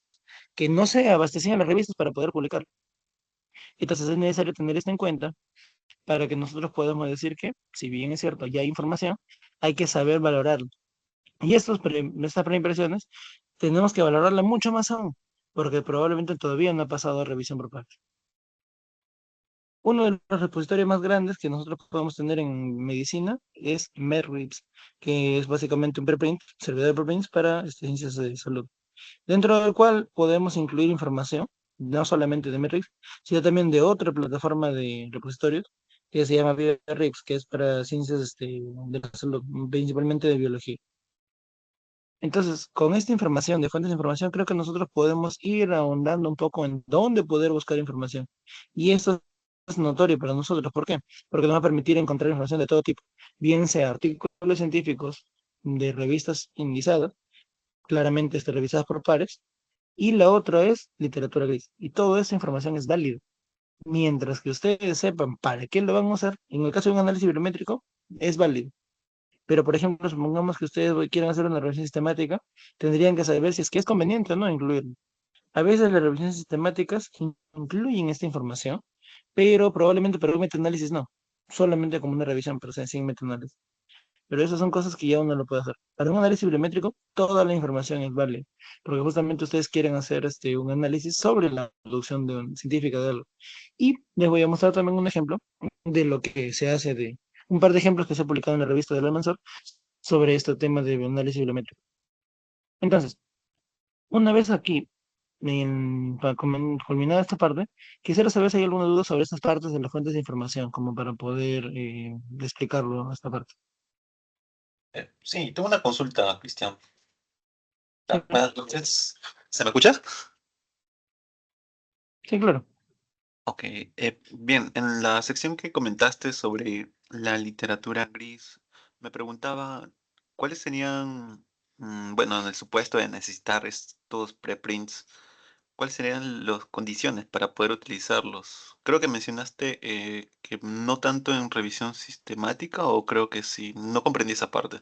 que no se abastecían las revistas para poder publicar. Entonces es necesario tener esto en cuenta para que nosotros podamos decir que, si bien es cierto, ya hay información, hay que saber valorarlo. Y estas preimpresiones tenemos que valorarla mucho más aún, porque probablemente todavía no ha pasado a revisión por pares. Uno de los repositorios más grandes que nosotros podemos tener en medicina es MedRips, que es básicamente un preprint, servidor de preprints para ciencias de salud, dentro del cual podemos incluir información, no solamente de MedRips, sino también de otra plataforma de repositorios que se llama BioRips, que es para ciencias de la salud, principalmente de biología. Entonces, con esta información, de fuentes de información, creo que nosotros podemos ir ahondando un poco en dónde poder buscar información. Y esto es notorio para nosotros. ¿Por qué? Porque nos va a permitir encontrar información de todo tipo, bien sea artículos científicos de revistas indizadas, claramente revisadas por pares, y la otra es literatura gris. Y toda esa información es válida. Mientras que ustedes sepan para qué lo van a usar, en el caso de un análisis bibliométrico, es válido. Pero, por ejemplo, supongamos que ustedes quieran hacer una revisión sistemática, tendrían que saber si es que es conveniente o no incluirlo. A veces las revisiones sistemáticas incluyen esta información, pero probablemente para un metaanálisis no. Solamente como una revisión, pero sin metaanálisis. Pero esas son cosas que ya uno lo puede hacer. Para un análisis bibliométrico, toda la información es válida, porque justamente ustedes quieren hacer un análisis sobre la producción científica de algo. Y les voy a mostrar también un ejemplo de lo que se hace un par de ejemplos que se ha publicado en la revista del Almanzor sobre este tema de análisis bibliométrico. Entonces, una vez aquí, para culminar esta parte, quisiera saber si hay alguna duda sobre estas partes de las fuentes de información, como para poder explicarlo a esta parte. Sí, tengo una consulta, Cristian. Sí, Buenas noches. ¿Se me escucha? sí, claro. Ok. Bien, en la sección que comentaste sobre la literatura gris, me preguntaba cuáles serían Bueno, en el supuesto de necesitar estos preprints, ¿cuáles serían las condiciones para poder utilizarlos? Creo que mencionaste que no tanto en revisión sistemática, o creo que sí, no comprendí esa parte.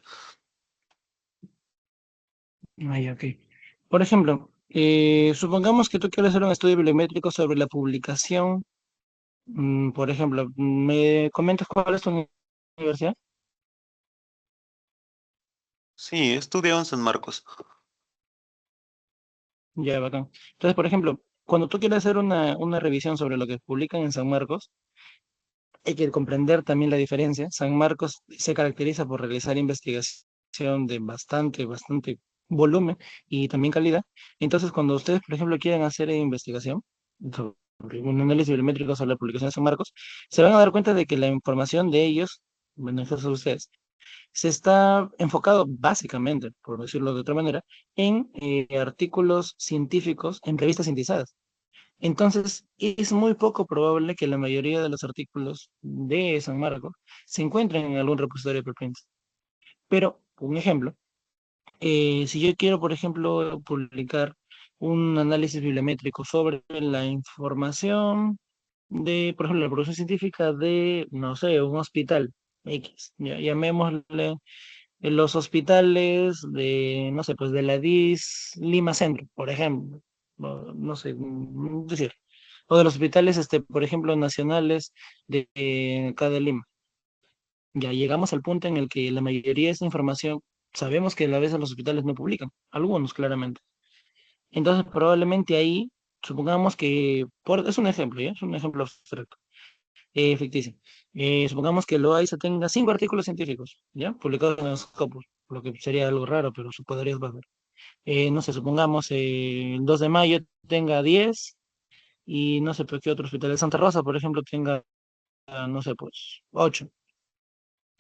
Ay, ok. Por ejemplo, supongamos que tú quieres hacer un estudio bibliométrico sobre la publicación. Por ejemplo, ¿me comentas cuál es tu universidad? Sí, he estudiado en San Marcos. Ya, bacán. Entonces, por ejemplo, cuando tú quieres hacer una revisión sobre lo que publican en San Marcos, hay que comprender también la diferencia. San Marcos se caracteriza por realizar investigación de bastante volumen y también calidad. Entonces, cuando ustedes, por ejemplo, quieren hacer investigación sobre un análisis bibliométrico sobre la publicación de San Marcos, se van a dar cuenta de que la información de ellos, bueno, en caso de ustedes, se está enfocado básicamente, por decirlo de otra manera, en artículos científicos en revistas cientificadas. Entonces, es muy poco probable que la mayoría de los artículos de San Marcos se encuentren en algún repositorio de preprints. Pero, un ejemplo, si yo quiero, por ejemplo, publicar un análisis bibliométrico sobre la información de, por ejemplo, la producción científica de, no sé, un hospital X, llamémosle los hospitales de, no sé, pues de la DIS Lima Centro, por ejemplo, no sé, decir, o de los hospitales, por ejemplo, nacionales de acá de Lima. Ya llegamos al punto en el que la mayoría de esa información sabemos que a la vez los hospitales no publican, algunos claramente. Entonces, probablemente ahí, supongamos que, es un ejemplo, ¿ya? Es un ejemplo abstracto, ficticio. Supongamos que Loaiza tenga 5 artículos científicos, ¿ya? Publicados en los Scopus, lo que sería algo raro, pero su podrías bajar. No sé, supongamos el 2 de mayo tenga 10 y no sé, pues qué otro hospital de Santa Rosa, por ejemplo, tenga, no sé, pues 8.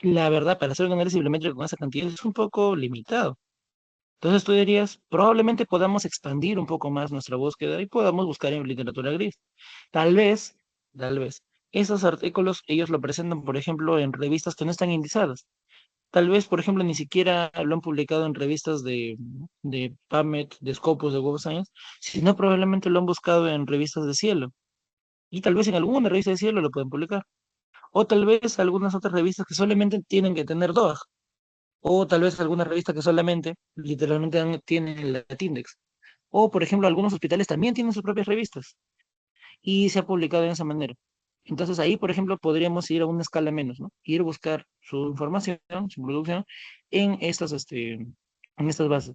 La verdad, para hacer un análisis bibliométrico con esa cantidad es un poco limitado. Entonces tú dirías, probablemente podamos expandir un poco más nuestra búsqueda y podamos buscar en literatura gris. Tal vez, tal vez, esos artículos ellos lo presentan, por ejemplo, en revistas que no están indizadas. Tal vez, por ejemplo, ni siquiera lo han publicado en revistas de PubMed, de Scopus, de Web of Science, sino probablemente lo han buscado en revistas de Cielo. Y tal vez en alguna revista de Cielo lo pueden publicar. O tal vez algunas otras revistas que solamente tienen que tener DOAJ. O tal vez alguna revista que solamente, literalmente, tiene el Latindex. O, por ejemplo, algunos hospitales también tienen sus propias revistas y se ha publicado de esa manera. Entonces ahí, por ejemplo, podríamos ir a una escala menos, ¿no? Ir a buscar su información, su producción en estas bases.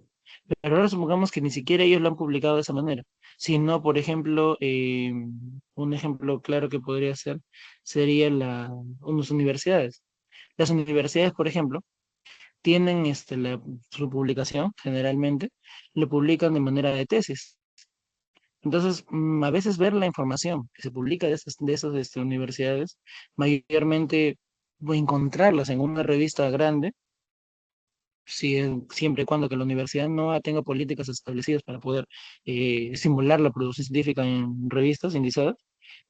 Pero ahora supongamos que ni siquiera ellos lo han publicado de esa manera, sino, por ejemplo, un ejemplo claro que podría ser sería unas universidades. Las universidades, por ejemplo, tienen su publicación, generalmente, lo publican de manera de tesis. Entonces, a veces ver la información que se publica de esas universidades, mayormente voy a encontrarlas en una revista grande, siempre y cuando que la universidad no tenga políticas establecidas para poder simular la producción científica en revistas indizadas,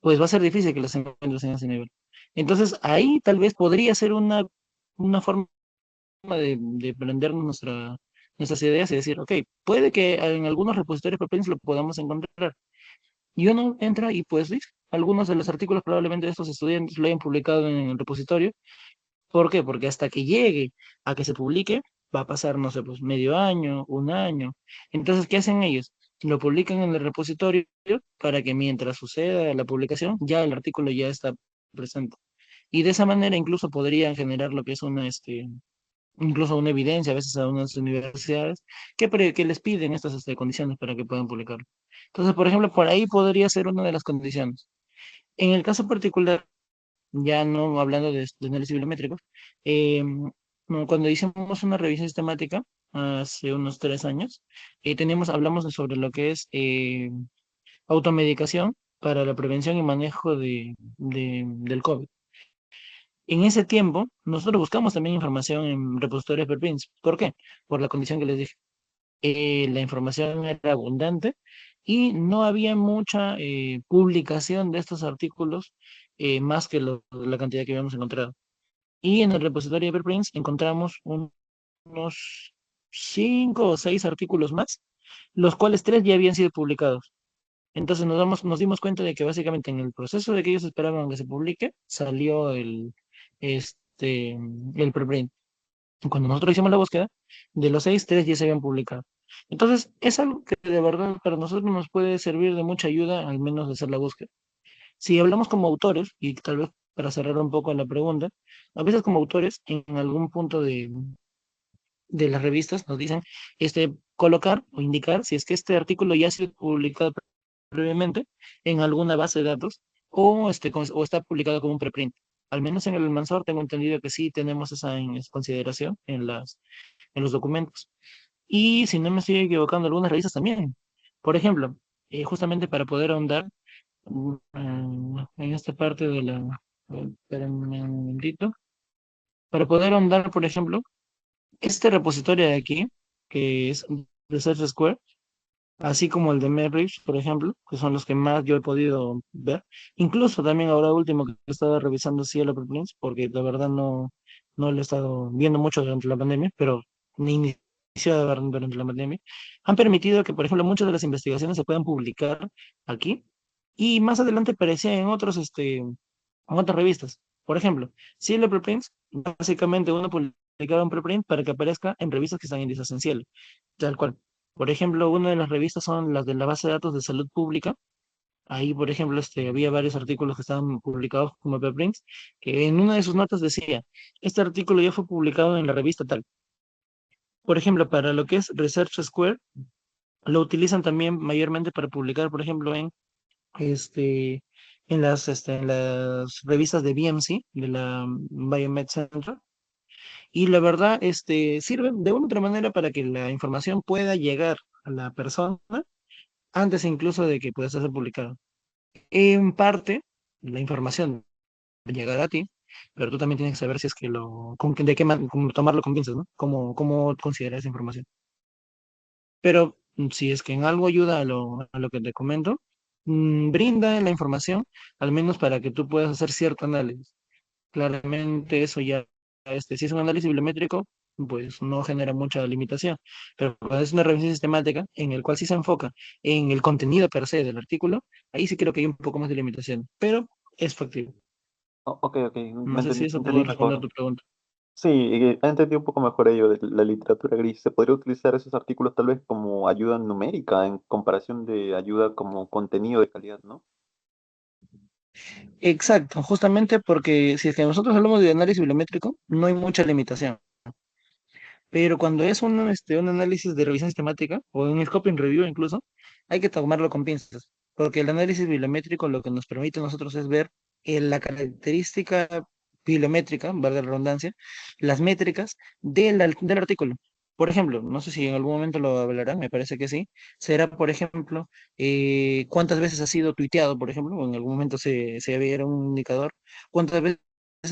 pues va a ser difícil que las encuentres en ese nivel. Entonces, ahí tal vez podría ser una forma de prender nuestras ideas y decir, ok, puede que en algunos repositorios propios lo podamos encontrar, y uno entra y pues dice, algunos de los artículos probablemente estos estudiantes lo hayan publicado en el repositorio. ¿Por qué? Porque hasta que llegue a que se publique, va a pasar, no sé, pues medio año, un año. Entonces, ¿qué hacen ellos? Lo publican en el repositorio para que mientras suceda la publicación, ya el artículo ya está presente. Y de esa manera incluso podrían generar lo que es incluso una evidencia a veces a unas universidades que les piden estas condiciones para que puedan publicarlo. Entonces, por ejemplo, por ahí podría ser una de las condiciones. En el caso particular, ya no hablando de análisis bibliométricos, eh, no, cuando hicimos una revisión sistemática hace unos 3 años, hablamos sobre lo que es automedicación para la prevención y manejo del COVID. En ese tiempo, nosotros buscamos también información en repositorios preprints. ¿Por qué? Por la condición que les dije. La información era abundante y no había mucha publicación de estos artículos más que la cantidad que habíamos encontrado. Y en el repositorio de preprints encontramos unos cinco o seis artículos más, los cuales tres ya habían sido publicados. Entonces nos dimos cuenta de que básicamente en el proceso de que ellos esperaban que se publique, salió el preprint. Cuando nosotros hicimos la búsqueda, de los seis, tres ya se habían publicado. Entonces, es algo que de verdad para nosotros nos puede servir de mucha ayuda, al menos de hacer la búsqueda. Si hablamos como autores, y tal vez para cerrar un poco la pregunta, a veces como autores, en algún punto de las revistas nos dicen colocar o indicar si es que este artículo ya ha sido publicado previamente en alguna base de datos o está publicado como un preprint. Al menos en el Almanzor tengo entendido que sí tenemos esa en consideración en los documentos. Y si no me estoy equivocando, algunas revistas también. Por ejemplo, justamente para poder ahondar en esta parte de la... Espérenme un momentito. Para poder ahondar, por ejemplo, este repositorio de aquí, que es Research Square, así como el de Merrick, por ejemplo, que son los que más yo he podido ver. Incluso también ahora último que he estado revisando Cielo Prints, porque la verdad no lo he estado viendo mucho durante la pandemia, pero ni inició a ver durante la pandemia, han permitido que, por ejemplo, muchas de las investigaciones se puedan publicar aquí y más adelante aparecían en en otras revistas. Por ejemplo, Cielo Preprints, básicamente uno publicaba un preprint para que aparezca en revistas que están en esencial, tal cual. Por ejemplo, una de las revistas son las de la base de datos de salud pública. Ahí, por ejemplo, había varios artículos que estaban publicados como preprints, que en una de sus notas decía, este artículo ya fue publicado en la revista tal. Por ejemplo, para lo que es Research Square, lo utilizan también mayormente para publicar, por ejemplo, este, en las revistas de BMC, de la Biomed Center. Y la verdad, sirve de una u otra manera para que la información pueda llegar a la persona antes incluso de que pueda ser publicado. En parte, la información llegará a ti, pero tú también tienes que saber si es que de qué cómo tomarlo con pinzas, ¿no? Cómo considerar esa información. Pero si es que en algo ayuda a lo que te comento, brinda la información, al menos para que tú puedas hacer cierto análisis. Claramente eso ya, si es un análisis bibliométrico, pues no genera mucha limitación. Pero cuando es una revisión sistemática, en el cual sí se enfoca en el contenido per se del artículo, ahí sí creo que hay un poco más de limitación, pero es factible. Ok, ok, No sé si eso entendí puedo responder mejor. tu pregunta. Sí, entendí un poco mejor ello de la literatura gris. ¿Se podría utilizar esos artículos tal vez como ayuda numérica en comparación de ayuda como contenido de calidad, ¿no? Exacto, justamente porque si es que nosotros hablamos de análisis bibliométrico, no hay mucha limitación. Pero cuando es un análisis de revisión sistemática o un scoping review incluso, hay que tomarlo con pinzas, porque el análisis bibliométrico lo que nos permite a nosotros es ver la característica bibliométrica, valga la redundancia, las métricas del artículo. Por ejemplo, no sé si en algún momento lo hablarán, me parece que sí, será, por ejemplo, cuántas veces ha sido tuiteado, por ejemplo, o en algún momento se viera un indicador, cuántas veces,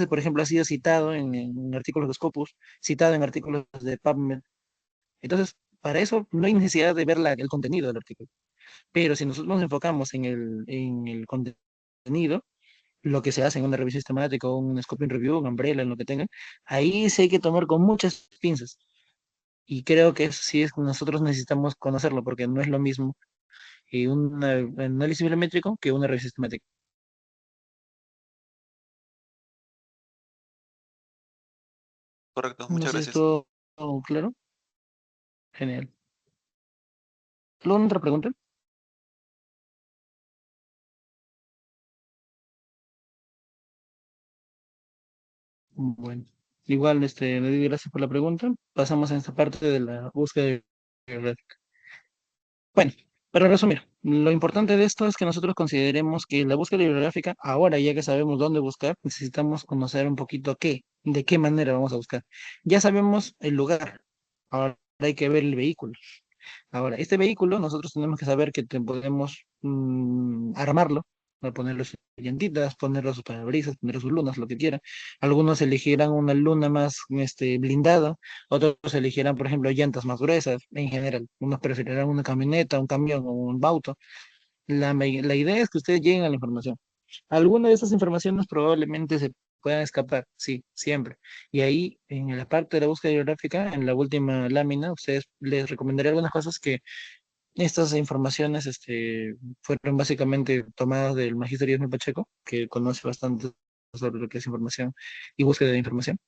por ejemplo, ha sido citado en artículos de Scopus, citado en artículos de PubMed. Entonces, para eso no hay necesidad de ver el contenido del artículo. Pero si nosotros nos enfocamos en el contenido, lo que se hace en una revisión sistemática, o un scoping review, un umbrella, en lo que tengan, ahí sí hay que tomar con muchas pinzas. Y creo que eso sí es que nosotros necesitamos conocerlo, porque no es lo mismo un análisis bibliométrico que una revisión sistemática. Correcto, No muchas sé si gracias. esto claro. Genial. ¿Alguna otra pregunta? Bueno, igual le doy gracias por la pregunta. Pasamos a esta parte de la búsqueda bibliográfica. Bueno, para resumir, lo importante de esto es que nosotros consideremos que la búsqueda bibliográfica, ahora ya que sabemos dónde buscar, necesitamos conocer un poquito de qué manera vamos a buscar. Ya sabemos el lugar, ahora hay que ver el vehículo. Ahora, este vehículo nosotros tenemos que saber que podemos armarlo, ponerle sus llantitas, ponerle sus parabrisas, ponerle sus lunas, lo que quieran. Algunos elegirán una luna más blindada, otros elegirán, por ejemplo, llantas más gruesas, en general. Unos preferirán una camioneta, un camión o un auto. La idea es que ustedes lleguen a la información. Alguna de esas informaciones probablemente puedan escapar, sí, siempre. Y ahí, en la parte de la búsqueda geográfica, en la última lámina, ustedes les recomendaré algunas cosas que estas informaciones fueron básicamente tomadas del Magisterio Ismael Pacheco, que conoce bastante sobre lo que es información y búsqueda de información.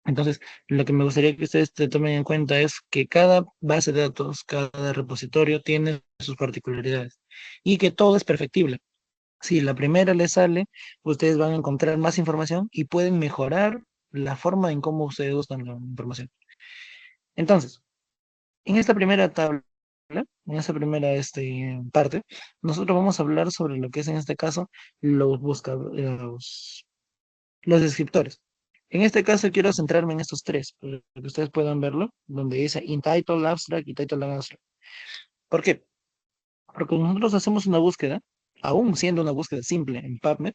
Entonces, lo que me gustaría que ustedes te tomen en cuenta es que cada base de datos, cada repositorio tiene sus particularidades y que todo es perfectible. Si la primera les sale, ustedes van a encontrar más información y pueden mejorar la forma en cómo ustedes buscan la información. Entonces, en esta primera tabla, en esta primera parte, nosotros vamos a hablar sobre lo que es en este caso los los descriptores. En este caso quiero centrarme en estos tres, para que ustedes puedan verlo, donde dice entitled abstract y title and abstract. ¿Por qué? Porque nosotros hacemos una búsqueda, aún siendo una búsqueda simple en PubMed,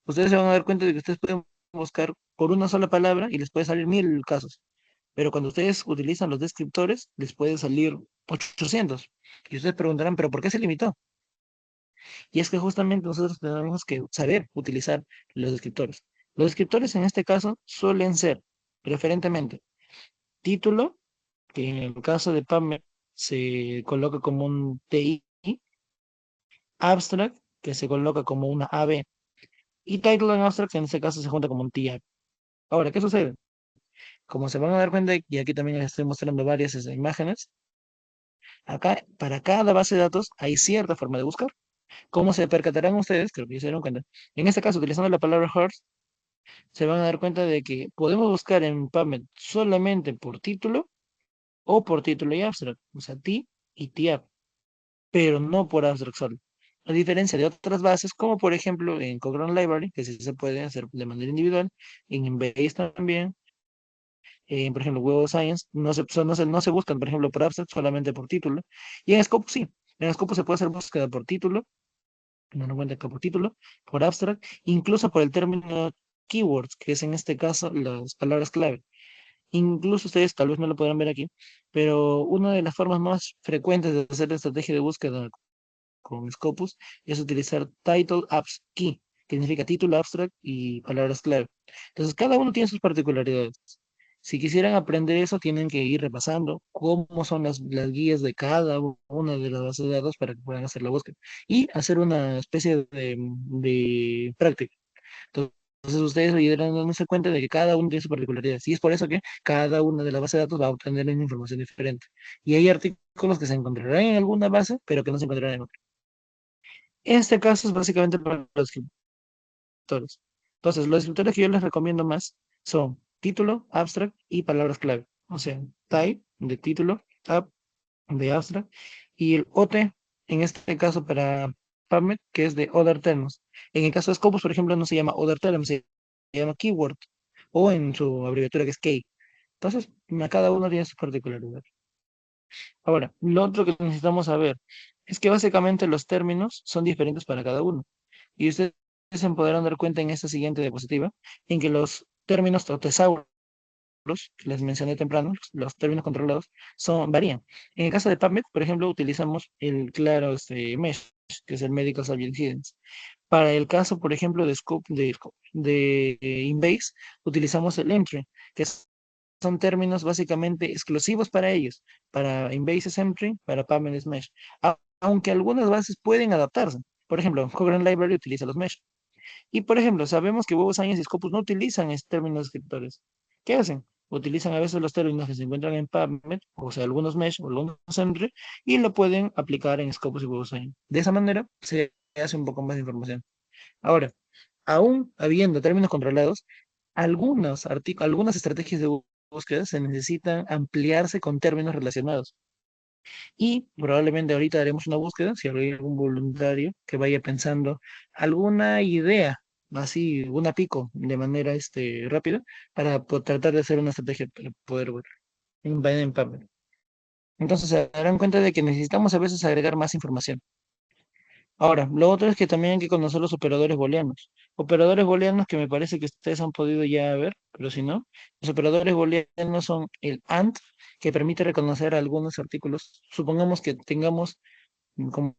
ustedes se van a dar cuenta de que ustedes pueden buscar por una sola palabra y les puede salir 1000 casos. Pero cuando ustedes utilizan los descriptores, les puede salir 800. Y ustedes preguntarán, ¿pero por qué se limitó? Y es que justamente nosotros tenemos que saber utilizar los descriptores. Los descriptores en este caso suelen ser, preferentemente, título, que en el caso de PubMed se coloca como un TI, abstract, que se coloca como una AB, y title and abstract, que en este caso se junta como un TIAB. Ahora, ¿qué sucede? Como se van a dar cuenta, y aquí también les estoy mostrando varias imágenes, acá para cada base de datos hay cierta forma de buscar. ¿Cómo se percatarán ustedes? Creo que ya se dieron cuenta. En este caso, utilizando la palabra horse, se van a dar cuenta de que podemos buscar en PubMed solamente por título o por título y abstract, o sea, T y TIAB, pero no por abstract solo. A diferencia de otras bases, como por ejemplo en Cochrane Library, que sí se puede hacer de manera individual, en Embase también, por ejemplo, Web of Science, no se buscan, por ejemplo, por abstract, solamente por título. Y en Scopus sí, en Scopus se puede hacer búsqueda por título, no nos cuenta acá por título, por abstract, incluso por el término keywords, que es en este caso las palabras clave. Incluso ustedes tal vez no lo podrán ver aquí, pero una de las formas más frecuentes de hacer la estrategia de búsqueda con Scopus es utilizar Title Apps Key, que significa título abstract y palabras clave. Entonces, cada uno tiene sus particularidades. Si quisieran aprender eso, tienen que ir repasando cómo son las guías de cada una de las bases de datos para que puedan hacer la búsqueda y hacer una especie de práctica. Entonces, ustedes irán dándose cuenta de que cada uno tiene sus particularidades. Y es por eso que cada una de las bases de datos va a obtener una información diferente. Y hay artículos que se encontrarán en alguna base, pero que no se encontrarán en otra. Este caso es básicamente para los escritores. Entonces, los escritores que yo les recomiendo más son título, abstract y palabras clave. O sea, type de título, ab de abstract y el OT, en este caso para PubMed, que es de Other Terms. En el caso de Scopus, por ejemplo, no se llama Other Terms, se llama Keyword o en su abreviatura que es Key. Entonces, a cada uno tiene su particularidad. Ahora, lo otro que necesitamos saber es que básicamente los términos son diferentes para cada uno. Y ustedes se podrán dar cuenta en esta siguiente diapositiva, en que los términos o tesauros que les mencioné temprano, los términos controlados, varían. En el caso de PubMed, por ejemplo, utilizamos el claro MESH, que es el Medical Subject Incidence. Para el caso, por ejemplo, de Embase, utilizamos el entry, son términos básicamente exclusivos para ellos. Para Embase es entry, para PubMed es mesh. Aunque algunas bases pueden adaptarse. Por ejemplo, Cochrane Library utiliza los mesh. Y por ejemplo, sabemos que Web of Science y Scopus no utilizan términos descriptores. ¿Qué hacen? Utilizan a veces los términos que se encuentran en PubMed, o sea, algunos mesh o algunos entry, y lo pueden aplicar en Scopus y Web of Science. De esa manera se hace un poco más de información. Ahora, aún habiendo términos controlados, algunas estrategias de búsqueda se necesitan ampliarse con términos relacionados. Y probablemente ahorita haremos una búsqueda, si hay algún voluntario que vaya pensando alguna idea, así, una pico, de manera rápida, para tratar de hacer una estrategia para poder ver en PubMed. Entonces se darán cuenta de que necesitamos a veces agregar más información. Ahora, lo otro es que también hay que conocer los operadores booleanos. Operadores booleanos que me parece que ustedes han podido ya ver, pero si no, los operadores booleanos son el AND, que permite reconocer algunos artículos. Supongamos que tengamos como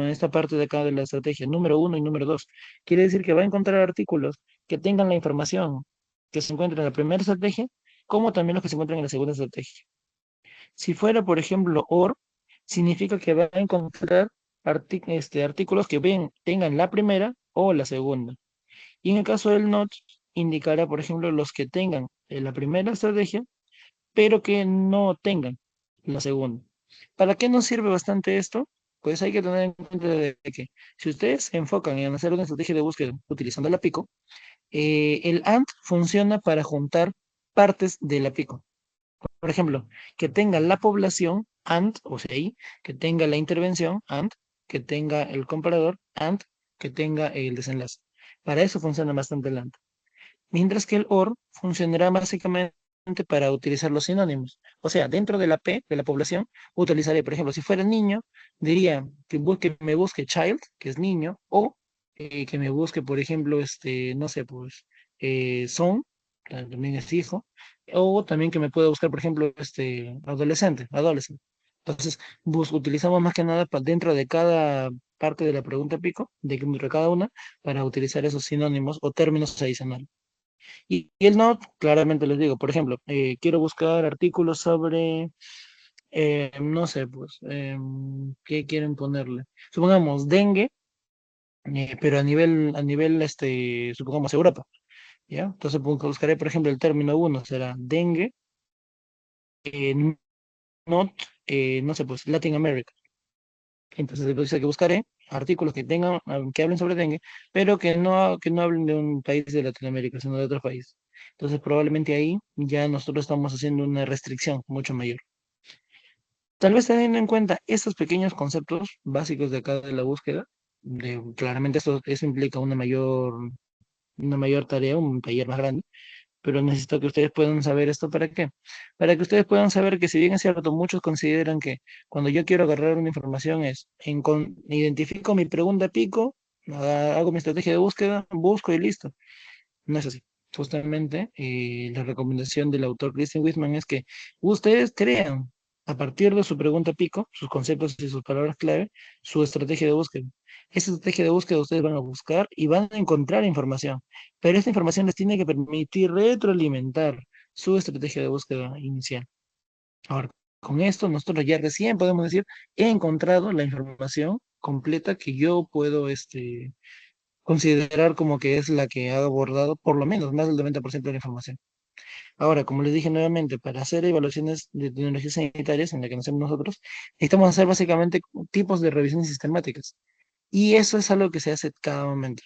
en esta parte de acá de la estrategia, número uno y número dos. Quiere decir que va a encontrar artículos que tengan la información que se encuentra en la primera estrategia, como también los que se encuentran en la segunda estrategia. Si fuera, por ejemplo, OR, significa que va a encontrar artículos que tengan la primera o la segunda. Y en el caso del NOT, indicará, por ejemplo, los que tengan la primera estrategia, pero que no tengan la segunda. ¿Para qué nos sirve bastante esto? Pues hay que tener en cuenta de que si ustedes se enfocan en hacer una estrategia de búsqueda utilizando la pico, el AND funciona para juntar partes de la pico. Por ejemplo, que tenga la población AND, o sea, que tenga la intervención AND, que tenga el comparador AND, que tenga el desenlace. Para eso funciona bastante el AND. Mientras que el OR funcionará básicamente para utilizar los sinónimos. O sea, dentro de la P, de la población, utilizaré, por ejemplo, si fuera niño, diría que me busque child, que es niño, o que me busque, por ejemplo, no sé, pues, son, también es hijo, o también que me pueda buscar, por ejemplo, adolescente, adolescente. Entonces, utilizamos más que nada dentro de cada parte de la pregunta pico, de cada una, para utilizar esos sinónimos o términos adicionales. Y el Not, claramente les digo, por ejemplo, quiero buscar artículos sobre, no sé, pues, ¿qué quieren ponerle? Supongamos dengue, pero a nivel, supongamos Europa, ¿ya? Entonces buscaré, por ejemplo, el término uno será dengue, eh, not, no sé, pues, Latin America. Entonces, dice que buscaré artículos que tengan, que hablen sobre dengue, pero que no hablen de un país de Latinoamérica, sino de otro país. Entonces, probablemente ahí ya nosotros estamos haciendo una restricción mucho mayor. Tal vez teniendo en cuenta estos pequeños conceptos básicos de acá de la búsqueda, claramente eso implica una mayor tarea, un taller más grande, pero necesito que ustedes puedan saber esto. ¿Para qué? Para que ustedes puedan saber que si bien es cierto, muchos consideran que cuando yo quiero agarrar una información identifico mi pregunta pico, hago mi estrategia de búsqueda, busco y listo. No es así. Justamente la recomendación del autor Christian Whitman es que ustedes crean a partir de su pregunta pico, sus conceptos y sus palabras clave, su estrategia de búsqueda. Esa estrategia de búsqueda ustedes van a buscar y van a encontrar información, pero esta información les tiene que permitir retroalimentar su estrategia de búsqueda inicial. Ahora, con esto nosotros ya recién podemos decir, he encontrado la información completa que yo puedo considerar como que es la que ha abordado por lo menos más del 90% de la información. Ahora, como les dije nuevamente, para hacer evaluaciones de tecnologías sanitarias, en la que nos hacemos nosotros, necesitamos hacer básicamente tipos de revisiones sistemáticas. Y eso es algo que se hace cada momento.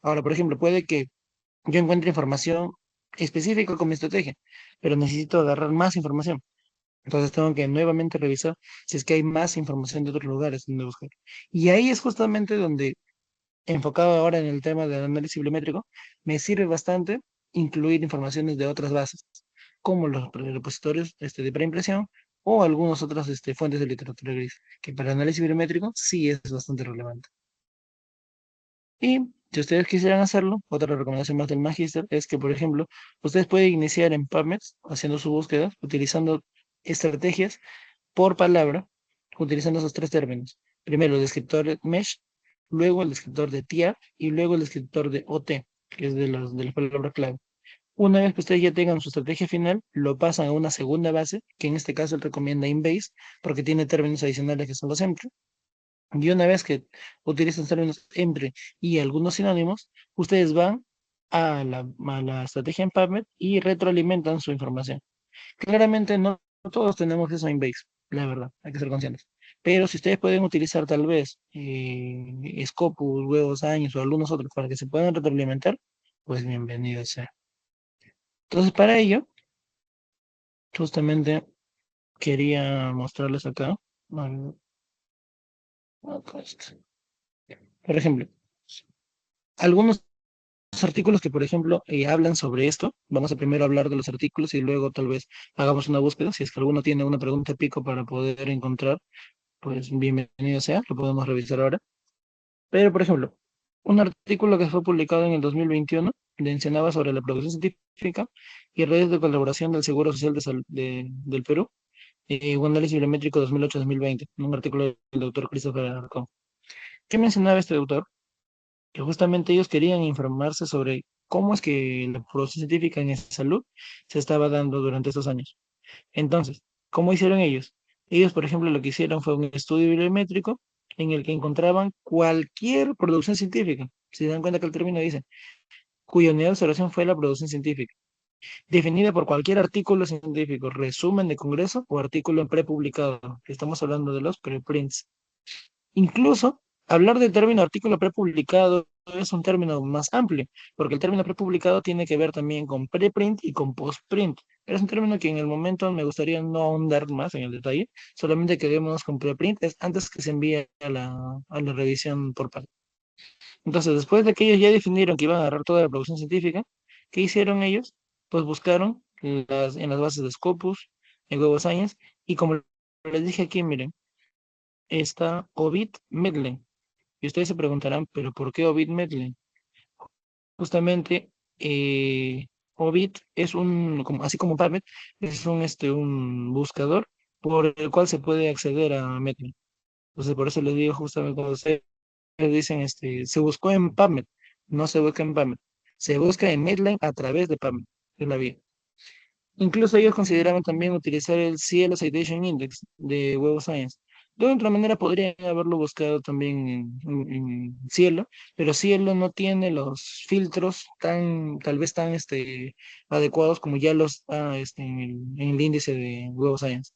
Ahora, por ejemplo, puede que yo encuentre información específica con mi estrategia, pero necesito agarrar más información. Entonces tengo que nuevamente revisar si es que hay más información de otros lugares donde buscar. Y ahí es justamente donde, enfocado ahora en el tema del análisis bibliométrico, me sirve bastante incluir informaciones de otras bases, como los repositorios de preimpresión o algunas otras fuentes de literatura gris, que para el análisis bibliométrico sí es bastante relevante. Y si ustedes quisieran hacerlo, otra recomendación más del Magister es que, por ejemplo, ustedes pueden iniciar en PubMed haciendo su búsqueda, utilizando estrategias por palabra, utilizando esos tres términos. Primero el descriptor MESH, luego el descriptor de TIA y luego el descriptor de OT, que es de las palabras clave. Una vez que ustedes ya tengan su estrategia final, lo pasan a una segunda base, que en este caso él recomienda Inbase, porque tiene términos adicionales que son los EMPRE. Y una vez que utilizan términos EMPRE y algunos sinónimos, ustedes van a la estrategia en PubMed y retroalimentan su información. Claramente no todos tenemos eso en Base, la verdad, hay que ser conscientes. Pero si ustedes pueden utilizar tal vez Scopus, Huevos Años o algunos otros para que se puedan retroalimentar, pues bienvenido sea. Entonces, para ello, justamente quería mostrarles acá. Acá está. Por ejemplo, algunos artículos que, por ejemplo, hablan sobre esto. Vamos a primero hablar de los artículos y luego tal vez hagamos una búsqueda. Si es que alguno tiene una pregunta pico para poder encontrar, pues bienvenido sea, lo podemos revisar ahora. Pero, por ejemplo, un artículo que fue publicado en el 2021 mencionaba sobre la producción científica y redes de colaboración del Seguro Social del Perú, un análisis bibliométrico 2008-2020, un artículo del doctor Christopher Arcón. ¿Qué mencionaba este autor? Que justamente ellos querían informarse sobre cómo es que la producción científica en salud se estaba dando durante estos años. Entonces, ¿cómo hicieron ellos? Ellos, por ejemplo, lo que hicieron fue un estudio bibliométrico en el que encontraban cualquier producción científica. Si se dan cuenta que el término dice, cuya unidad de observación fue la producción científica, definida por cualquier artículo científico, resumen de congreso o artículo prepublicado. Estamos hablando de los preprints. Incluso hablar del término artículo prepublicado es un término más amplio, porque el término prepublicado tiene que ver también con preprint y con postprint. Pero es un término que en el momento me gustaría no ahondar más en el detalle, solamente quedémonos con preprint es antes que se envíe a la revisión por parte. Entonces, después de que ellos ya definieron que iban a agarrar toda la producción científica, ¿qué hicieron ellos? Pues buscaron en las bases de Scopus, en Web of Science, y como les dije aquí, miren, está Ovid Medley. Y ustedes se preguntarán, ¿pero por qué Ovid Medley? Justamente, Ovid es así como PubMed, es un buscador por el cual se puede acceder a Medley. Entonces, por eso les digo justamente cuando ustedes dicen, se buscó en PubMed, no se busca en PubMed, se busca en Medley a través de PubMed, es la vía. Incluso ellos consideraban también utilizar el Cielo Citation Index de Web of Science. De otra manera podrían haberlo buscado también en Cielo, pero Cielo no tiene los filtros tal vez tan adecuados como ya los en el índice de Web of Science.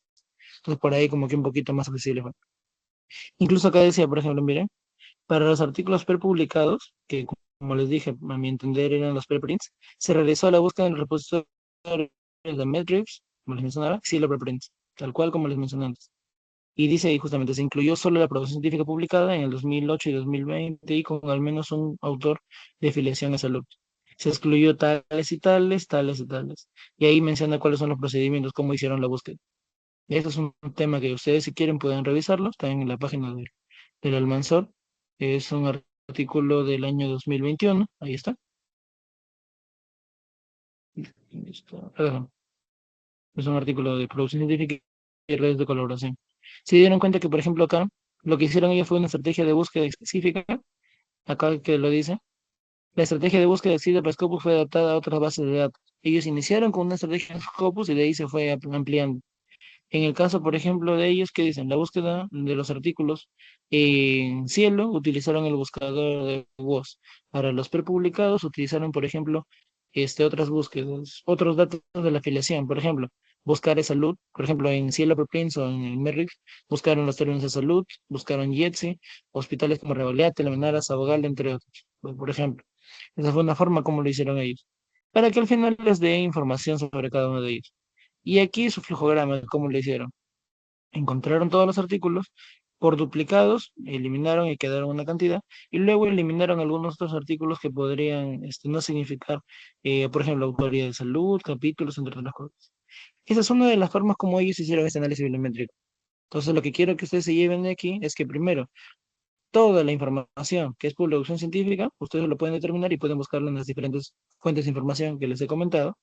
Entonces por ahí como que un poquito más accesible fue. Incluso acá decía, por ejemplo, miren, para los artículos prepublicados, que como les dije, a mi entender eran los preprints, se realizó la búsqueda en el repositorio de Medrips, como les mencionaba, sí, los preprints, tal cual como les mencioné antes. Y dice ahí justamente, se incluyó solo la producción científica publicada en el 2008 y 2020 y con al menos un autor de filiación a salud. Se excluyó tales y tales, tales y tales. Y ahí menciona cuáles son los procedimientos, cómo hicieron la búsqueda. Esto es un tema que ustedes si quieren pueden revisarlo, está en la página del Almanzor. Es un artículo del año 2021, ahí está. Perdón, es un artículo de producción científica y redes de colaboración. Se dieron cuenta que, por ejemplo, acá lo que hicieron ellos fue una estrategia de búsqueda específica, acá que lo dice. La estrategia de búsqueda de para Scopus fue adaptada a otras bases de datos. Ellos iniciaron con una estrategia en Scopus y de ahí se fue ampliando. En el caso, por ejemplo, de ellos, que dicen la búsqueda de los artículos en Cielo, utilizaron el buscador de voz. Para los prepublicados, utilizaron, por ejemplo, otras búsquedas, otros datos de la afiliación. Por ejemplo, buscar de salud, por ejemplo, en Cielo Preprints o en el Merrick, buscaron los términos de salud, buscaron YETSI, hospitales como Revalea, Menara, Sabogal, entre otros. Por ejemplo, esa fue una forma como lo hicieron ellos. Para que al final les dé información sobre cada uno de ellos. Y aquí su flujograma, ¿cómo lo hicieron? Encontraron todos los artículos por duplicados, eliminaron y quedaron una cantidad, y luego eliminaron algunos otros artículos que podrían no significar, por ejemplo, autoría de salud, capítulos, entre otras cosas. Esa es una de las formas como ellos hicieron este análisis bibliométrico. Entonces, lo que quiero que ustedes se lleven de aquí es que primero, toda la información que es producción científica, ustedes lo pueden determinar y pueden buscarlo en las diferentes fuentes de información que les he comentado.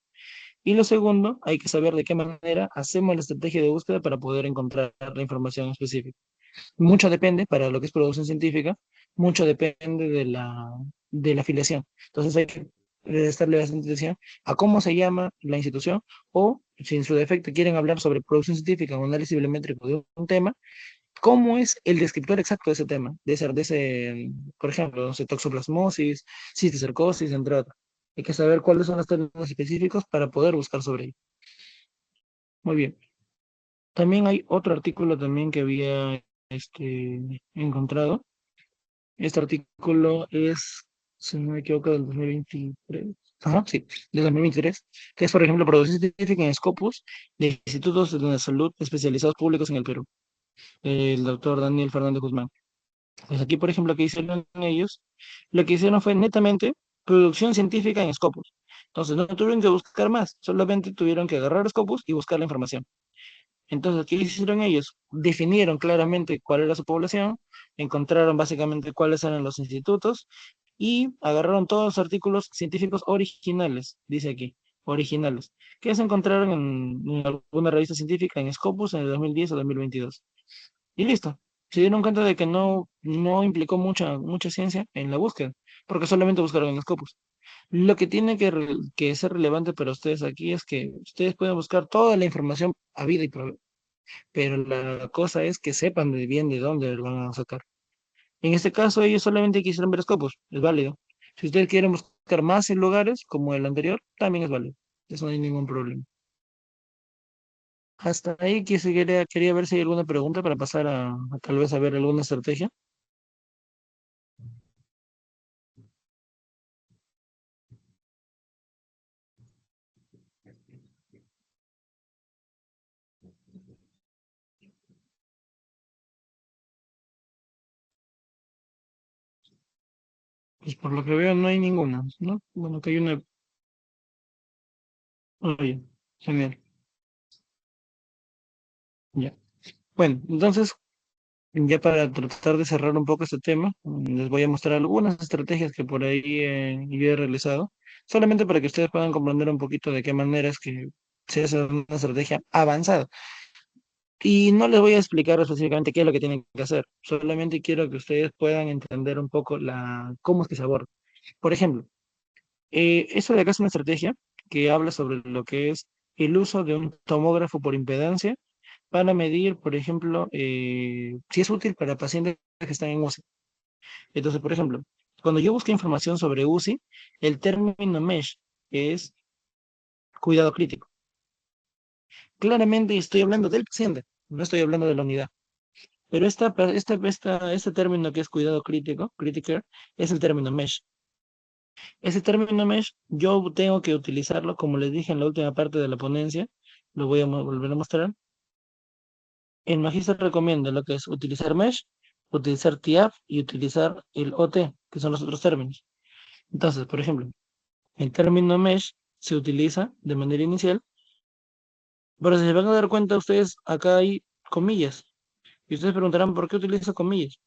Y lo segundo, hay que saber de qué manera hacemos la estrategia de búsqueda para poder encontrar la información específica. Mucho depende, para lo que es producción científica, mucho depende de la afiliación. Entonces hay que prestarle bastante atención a cómo se llama la institución o, si en su defecto quieren hablar sobre producción científica o análisis bibliométrico de un tema, cómo es el descriptor exacto de ese tema, por ejemplo, no sé, toxoplasmosis, cisticercosis, entre otros. Hay que saber cuáles son los términos específicos para poder buscar sobre ello. Muy bien. También hay otro artículo también que había encontrado. Este artículo es, si no me equivoco, del 2023. Ajá, sí, del 2023, que es, por ejemplo, producción científica en Scopus de institutos de salud especializados públicos en el Perú. El doctor Daniel Fernández Guzmán. Pues aquí, por ejemplo, que hicieron ellos, lo que hicieron fue netamente producción científica en Scopus. Entonces, no tuvieron que buscar más, solamente tuvieron que agarrar Scopus y buscar la información. Entonces, ¿qué hicieron ellos? Definieron claramente cuál era su población, encontraron básicamente cuáles eran los institutos y agarraron todos los artículos científicos originales, dice aquí, originales, que se encontraron en alguna revista científica en Scopus en el 2010 o 2022. Y listo. se dieron cuenta de que no implicó mucha ciencia en la búsqueda, porque solamente buscaron en Scopus. Lo que tiene que ser relevante para ustedes aquí es que ustedes pueden buscar toda la información habida y por haber, pero la cosa es que sepan de bien de dónde lo van a sacar. En este caso, ellos solamente quisieron ver Scopus, es válido. Si ustedes quieren buscar más en lugares, como el anterior, también es válido. Eso no hay ningún problema. Hasta ahí quería ver si hay alguna pregunta para pasar a tal vez a ver alguna estrategia. Pues por lo que veo no hay ninguna, ¿no? Bueno, que hay una... Oye, genial, ya. Bueno, entonces, ya para tratar de cerrar un poco este tema, les voy a mostrar algunas estrategias que por ahí yo he realizado, solamente para que ustedes puedan comprender un poquito de qué manera es que se hace una estrategia avanzada. Y no les voy a explicar específicamente qué es lo que tienen que hacer, solamente quiero que ustedes puedan entender un poco cómo es que se aborda. Por ejemplo, esto de acá es una estrategia que habla sobre lo que es el uso de un tomógrafo por impedancia para medir, por ejemplo, si es útil para pacientes que están en UCI. Entonces, por ejemplo, cuando yo busqué información sobre UCI, el término MESH es cuidado crítico. Claramente estoy hablando del paciente, no estoy hablando de la unidad. Pero este término que es cuidado crítico, critical, es el término MESH. Ese término mesh, yo tengo que utilizarlo, como les dije en la última parte de la ponencia, lo voy a volver a mostrar. El magíster recomienda lo que es utilizar mesh, utilizar TIAF y utilizar el OT, que son los otros términos. Entonces, por ejemplo, el término mesh se utiliza de manera inicial, pero si se van a dar cuenta ustedes, acá hay comillas. Y ustedes preguntarán, ¿por qué utilizo comillas?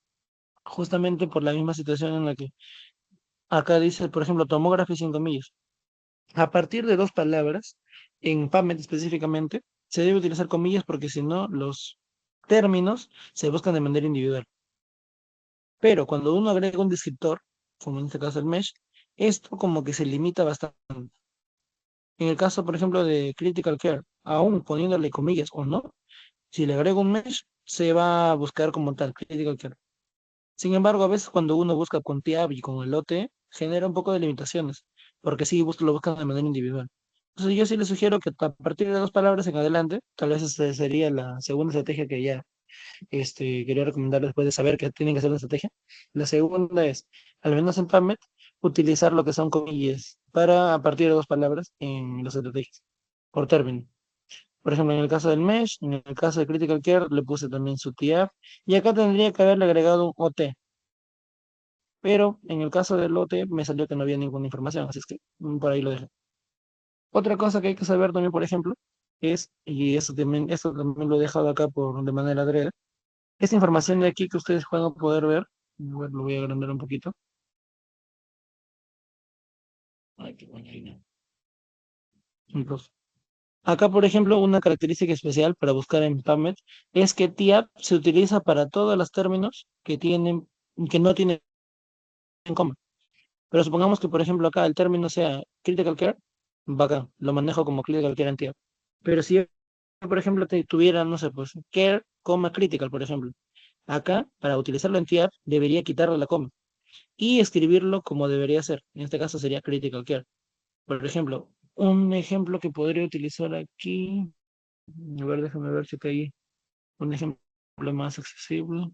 Justamente por la misma situación en la que acá dice, por ejemplo, tomógrafo sin comillas. A partir de dos palabras, en PubMed específicamente, se debe utilizar comillas porque si no, los términos se buscan de manera individual. Pero cuando uno agrega un descriptor, como en este caso el mesh, esto como que se limita bastante. En el caso, por ejemplo, de Critical Care, aún poniéndole comillas o no, si le agrego un mesh, se va a buscar como tal, Critical Care. Sin embargo, a veces cuando uno busca con TIAB y con el OT, genera un poco de limitaciones, porque sí lo buscan de manera individual. Entonces yo sí les sugiero que a partir de dos palabras en adelante, tal vez esa sería la segunda estrategia que ya quería recomendar después de saber que tienen que hacer una estrategia. La segunda es, al menos en PubMed, utilizar lo que son comillas para a partir de dos palabras en las estrategias, por término. Por ejemplo, en el caso del Mesh, en el caso de Critical Care, le puse también su TIAB, y acá tendría que haberle agregado un OT, pero en el caso del lote me salió que no había ninguna información, así es que por ahí lo dejé. Otra cosa que hay que saber también, por ejemplo, es, y eso también lo he dejado acá de manera adrede, esta información de aquí que ustedes van a poder ver, lo voy a agrandar un poquito. Ay, qué buena línea. Entonces, acá, por ejemplo, una característica especial para buscar en PubMed es que TIAP se utiliza para todos los términos que no tienen coma. Pero supongamos que, por ejemplo, acá el término sea critical care, bacán, lo manejo como critical care en TIAP. Pero si yo, por ejemplo, tuviera, no sé, pues care, coma, critical, por ejemplo. Acá, para utilizarlo en TIAP, debería quitarle la coma y escribirlo como debería ser. En este caso sería critical care. Por ejemplo, un ejemplo que podría utilizar aquí, a ver, déjame ver si hay un ejemplo más accesible.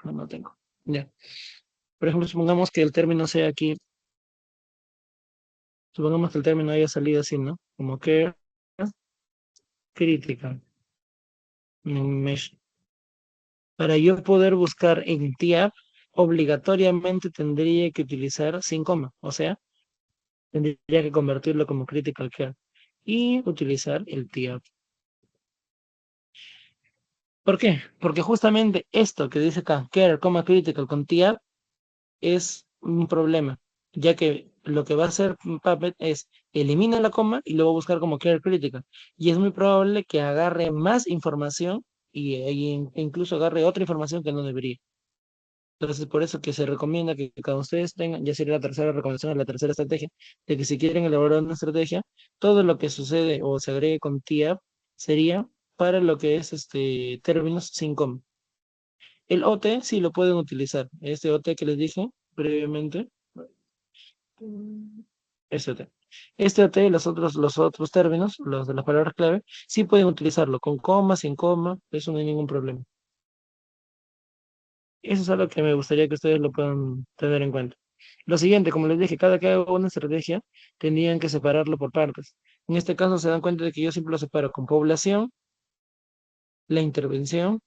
No tengo. Ya. Por ejemplo, supongamos que el término sea aquí, supongamos que el término haya salido así, ¿no? Como care critical. Para yo poder buscar en TIAP, obligatoriamente tendría que utilizar sin coma, o sea, tendría que convertirlo como critical care y utilizar el TIAP. ¿Por qué? Porque justamente esto que dice acá, care, critical con TIAP, es un problema, ya que lo que va a hacer Puppet es elimina la coma y luego buscar como care critical. Y es muy probable que agarre más información y ahí incluso agarre otra información que no debería. Entonces, por eso que se recomienda que cada ustedes tengan, ya sería la tercera recomendación, la tercera estrategia, de que si quieren elaborar una estrategia, todo lo que sucede o se agregue con TIAP sería para lo que es términos sin coma. El OT sí lo pueden utilizar. Este OT que les dije previamente, este OT. Este OT, los otros términos, los de las palabras clave, sí pueden utilizarlo con coma, sin coma, eso no hay ningún problema. Eso es algo que me gustaría que ustedes lo puedan tener en cuenta. Lo siguiente, como les dije, cada que hago una estrategia, tendrían que separarlo por partes. En este caso se dan cuenta de que yo siempre lo separo con población, la intervención,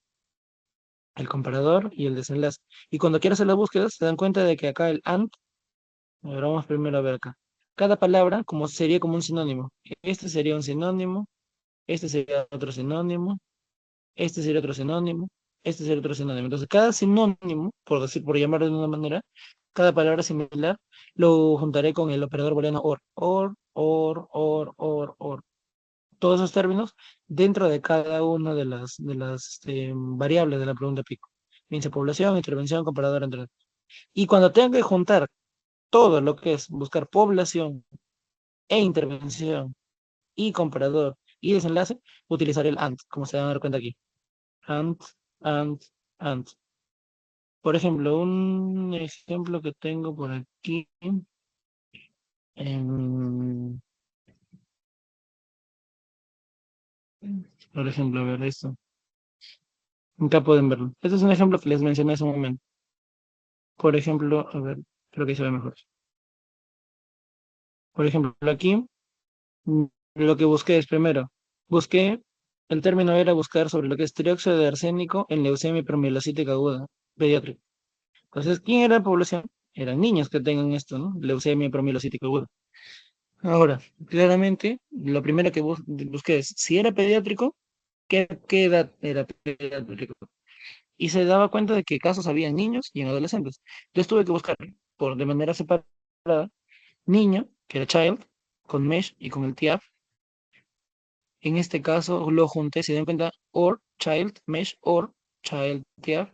el comparador y el desenlace. Y cuando quiero hacer las búsquedas, se dan cuenta de que acá el AND, a ver, vamos primero a ver acá. Cada palabra como sería como un sinónimo. Este sería un sinónimo, este sería otro sinónimo, este sería otro sinónimo, este sería otro sinónimo. Entonces, cada sinónimo, por decir, por llamarlo de una manera, cada palabra similar, lo juntaré con el operador booleano or. Todos esos términos dentro de cada una de las variables de la pregunta pico. Índice de población, intervención, comparador, entre otros. Y cuando tenga que juntar todo lo que es buscar población e intervención y comparador y desenlace, utilizaré el AND, como se van a dar cuenta aquí. AND, AND, AND. Por ejemplo, un ejemplo que tengo por aquí, em, por ejemplo, a ver esto. Acá pueden verlo. Este es un ejemplo que les mencioné hace un momento. Por ejemplo, a ver, creo que se ve mejor. Por ejemplo, aquí, mm, lo que busqué es primero, busqué, el término era buscar sobre lo que es trióxido de arsénico en leucemia permielocítica aguda, pediátrica. Entonces, ¿quién era la población? Eran niños que tengan esto, ¿no? Leucemia permielocítica aguda. Ahora, claramente, lo primero que busqué es, si era pediátrico, ¿qué edad era pediátrico? Y se daba cuenta de que casos había en niños y en adolescentes. Entonces tuve que buscar de manera separada niño, que era child, con mesh y con el TIAF. En este caso lo junté, si dan cuenta, or child mesh or child TIAF.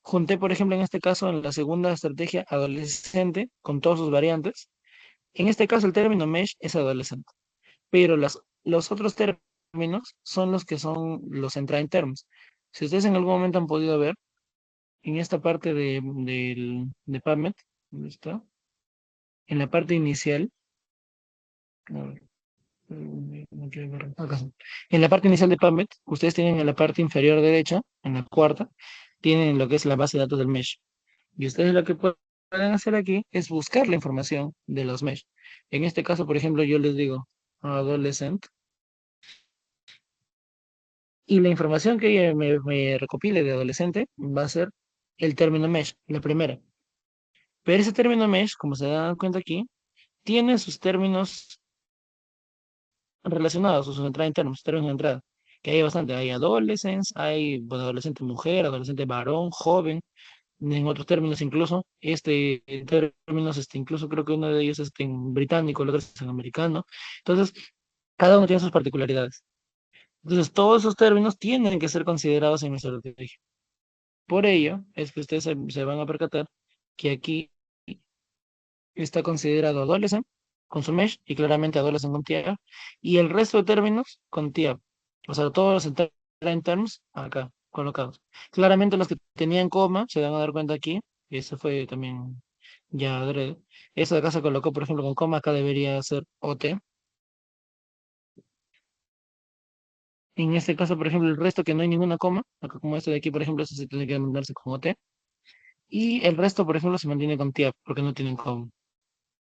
Junté, por ejemplo, en este caso, en la segunda estrategia, adolescente, con todas sus variantes. En este caso, el término mesh es adolescente, pero los otros términos son los que son los entrain terms. Si ustedes en algún momento han podido ver, en esta parte de PubMed, ¿dónde está? En la parte inicial, a ver, no quiero ver, acá está. En la parte inicial de PubMed, ustedes tienen en la parte inferior derecha, en la cuarta, tienen lo que es la base de datos del mesh. Y ustedes lo que pueden hacer aquí es buscar la información de los mesh. En este caso, por ejemplo, yo les digo adolescent, y la información que ella me recopile de adolescente va a ser el término mesh, la primera. Pero ese término mesh, como se dan cuenta aquí, tiene sus términos relacionados, sus entradas internos, sus términos de entrada, que hay bastante. Hay adolescents, hay bueno, adolescente mujer, adolescente varón, joven, en otros términos incluso, términos, incluso creo que uno de ellos es en británico, el otro es en americano. Entonces, cada uno tiene sus particularidades. Entonces, todos esos términos tienen que ser considerados en nuestra estrategia. Por ello, es que ustedes se van a percatar que aquí está considerado adolescent con su mesh y claramente adolescent con TIA y el resto de términos con TIA. O sea, todos los en terms acá colocados. Claramente los que tenían coma se van a dar cuenta aquí, y eso fue también ya adrede. Eso de acá se colocó, por ejemplo, con coma, acá debería ser OT. En este caso, por ejemplo, el resto que no hay ninguna coma, acá como este de aquí, por ejemplo, eso se tiene que mandarse con OT. Y el resto, por ejemplo, se mantiene con TIA porque no tienen coma.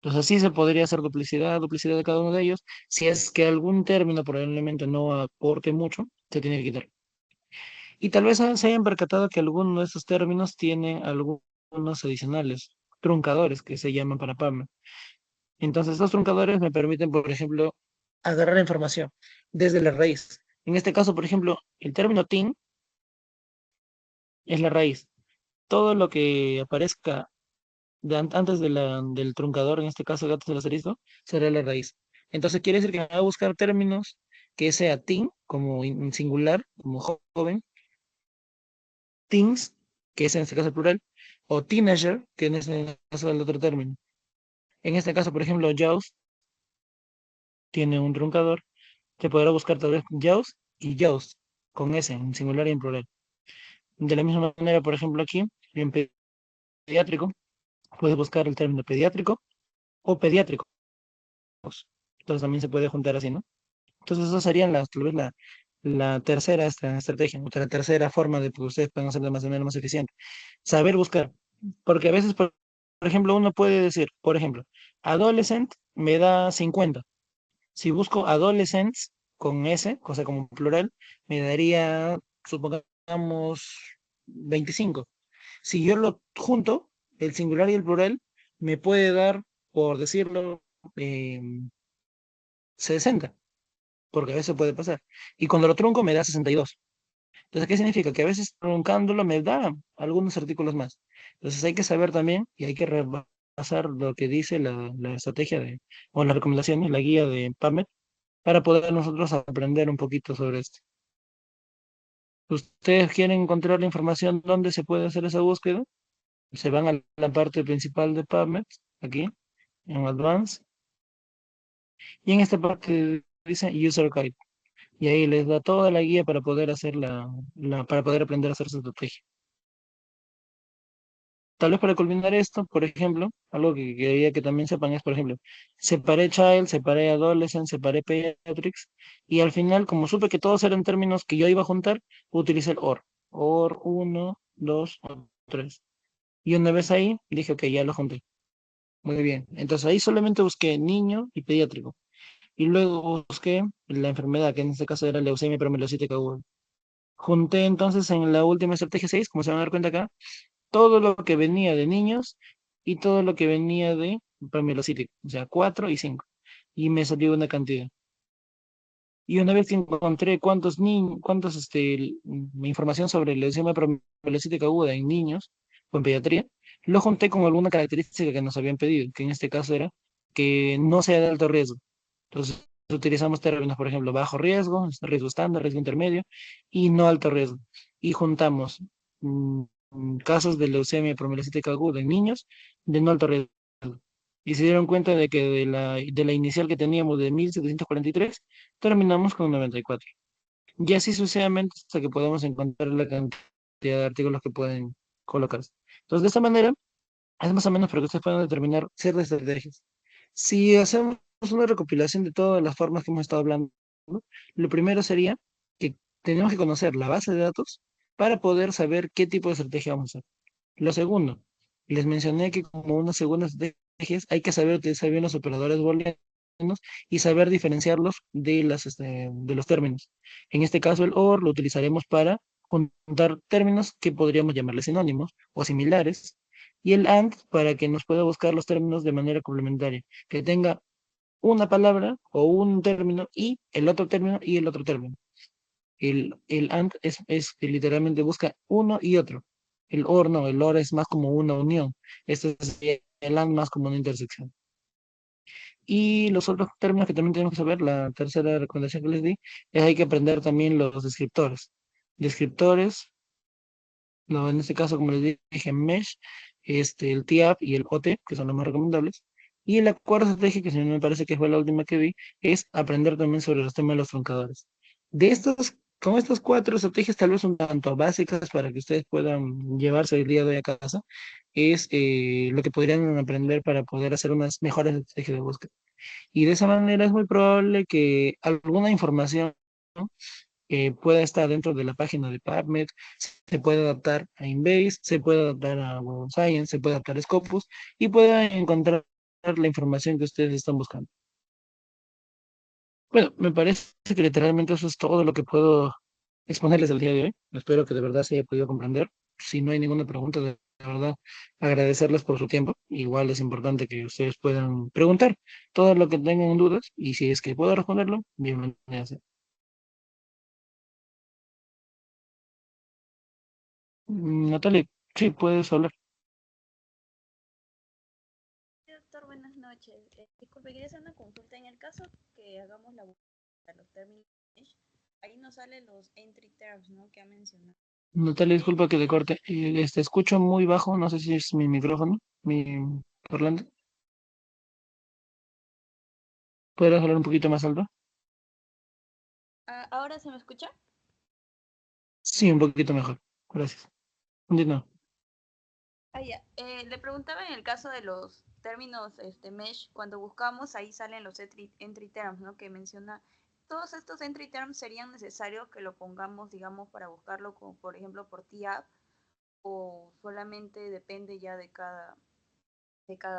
Entonces así se podría hacer duplicidad de cada uno de ellos. Si es que algún término probablemente no aporte mucho, se tiene que quitar. Y tal vez se hayan percatado que alguno de estos términos tiene algunos adicionales, truncadores que se llaman para PAMA. Entonces estos truncadores me permiten, por ejemplo, agarrar información desde la raíz. En este caso, por ejemplo, el término TIN es la raíz. Todo lo que aparezca antes del truncador, en este caso gatos del asterisco, será la raíz. Entonces quiere decir que me va a buscar términos que sea teen, como singular, como joven, teens, que es en este caso el plural, o teenager, que en este caso es el otro término. En este caso, por ejemplo, JAWS tiene un truncador, te podrá buscar tal vez JAWS y JAWS, con S, en singular y en plural. De la misma manera, por ejemplo, aquí, en pediátrico, puedes buscar el término pediátrico o pediátricos. Entonces también se puede juntar así, ¿no? Entonces, esas serían tal vez la tercera estrategia, la tercera forma de que ustedes puedan hacerlo más o menos más eficiente. Saber buscar. Porque a veces, por ejemplo, uno puede decir, por ejemplo, adolescent me da 50. Si busco adolescents con S, cosa como plural, me daría, supongamos, 25. Si yo lo junto, el singular y el plural, me puede dar, por decirlo, 60, porque a veces puede pasar. Y cuando lo trunco me da 62. Entonces, ¿qué significa? Que a veces truncándolo me da algunos artículos más. Entonces hay que saber también y hay que repasar lo que dice la estrategia o las recomendaciones, la guía de PubMed, para poder nosotros aprender un poquito sobre esto. ¿Ustedes quieren encontrar la información dónde se puede hacer esa búsqueda? Se van a la parte principal de PubMed, aquí, en Advanced, y en esta parte dice User Guide. Y ahí les da toda la guía para poder hacer para poder aprender a hacer su estrategia. Tal vez para culminar esto, por ejemplo, algo que quería que también sepan es, por ejemplo, separé child, separé adolescent, separé pediatrics, y al final, como supe que todos eran términos que yo iba a juntar, utilicé el OR. OR 1, 2 o 3. Y una vez ahí, dije, ok, ya lo junté. Muy bien. Entonces ahí solamente busqué niño y pediátrico. Y luego busqué la enfermedad, que en este caso era leucemia promielocítica aguda. Junté entonces en la última estrategia 6, como se van a dar cuenta acá, todo lo que venía de niños y todo lo que venía de Pamilocítico, o sea, 4 y 5. Y me salió una cantidad. Y una vez que encontré información sobre leucemia mielocítica aguda en niños o en pediatría, lo junté con alguna característica que nos habían pedido, que en este caso era que no sea de alto riesgo. Entonces, utilizamos términos, por ejemplo, bajo riesgo, riesgo estándar, riesgo intermedio y no alto riesgo. Y juntamos mm, casos de leucemia promielocítica aguda en niños de no alto riesgo. Y se dieron cuenta de que de la inicial que teníamos de 1743 terminamos con 94. Y así sucesivamente hasta que podamos encontrar la cantidad de artículos que pueden colocarse. Entonces, de esta manera, es más o menos para que ustedes puedan determinar ciertas estrategias. Si hacemos una recopilación de todas las formas que hemos estado hablando, ¿no? Lo primero sería que tenemos que conocer la base de datos para poder saber qué tipo de estrategia vamos a hacer. Lo segundo, les mencioné que como una segunda estrategia hay que saber utilizar bien los operadores booleanos y saber diferenciarlos de los términos. En este caso, el OR lo utilizaremos para juntar términos que podríamos llamarles sinónimos o similares, y el AND para que nos pueda buscar los términos de manera complementaria, que tenga una palabra o un término y el otro término y el otro término. El AND es que literalmente busca uno y otro. El OR no, el OR es más como una unión. Este es el AND más como una intersección. Y los otros términos que también tenemos que saber, la tercera recomendación que les di, es hay que aprender también los descriptores. Descriptores, no, en este caso, como les dije, Mesh, el TIAP y el OT, que son los más recomendables. Y la cuarta estrategia, que si no me parece que fue la última que vi, es aprender también sobre los temas de los truncadores. Con estas cuatro estrategias, tal vez un tanto básicas para que ustedes puedan llevarse el día de hoy a casa, es lo que podrían aprender para poder hacer unas mejores estrategias de búsqueda. Y de esa manera es muy probable que alguna información, ¿no? Pueda estar dentro de la página de PubMed, se puede adaptar a Inbase, se puede adaptar a Web of Science, se puede adaptar a Scopus y pueda encontrar la información que ustedes están buscando. Bueno, me parece que literalmente eso es todo lo que puedo exponerles el día de hoy. Espero que de verdad se haya podido comprender. Si no hay ninguna pregunta, de verdad, agradecerles por su tiempo. Igual es importante que ustedes puedan preguntar todo lo que tengan dudas y si es que puedo responderlo, bienvenido sea. Natalie, sí, puedes hablar. Sí, doctor, buenas noches. Disculpe, quería hacer una consulta. En el caso que hagamos la búsqueda de los términos, ahí nos salen los entry terms, ¿no? Que ha mencionado. Natalia, Sí, disculpa que te corte. Escucho muy bajo, no sé si es mi micrófono, mi parlante. ¿Puedes hablar un poquito más alto? ¿ahora se me escucha? Sí, un poquito mejor. Gracias. Continúa. Ya. Le preguntaba en el caso de los términos mesh, cuando buscamos ahí salen los entry terms, ¿no? Que menciona, todos estos entry terms serían necesarios que lo pongamos, digamos, para buscarlo, como por ejemplo por TIAP, o solamente depende ya de cada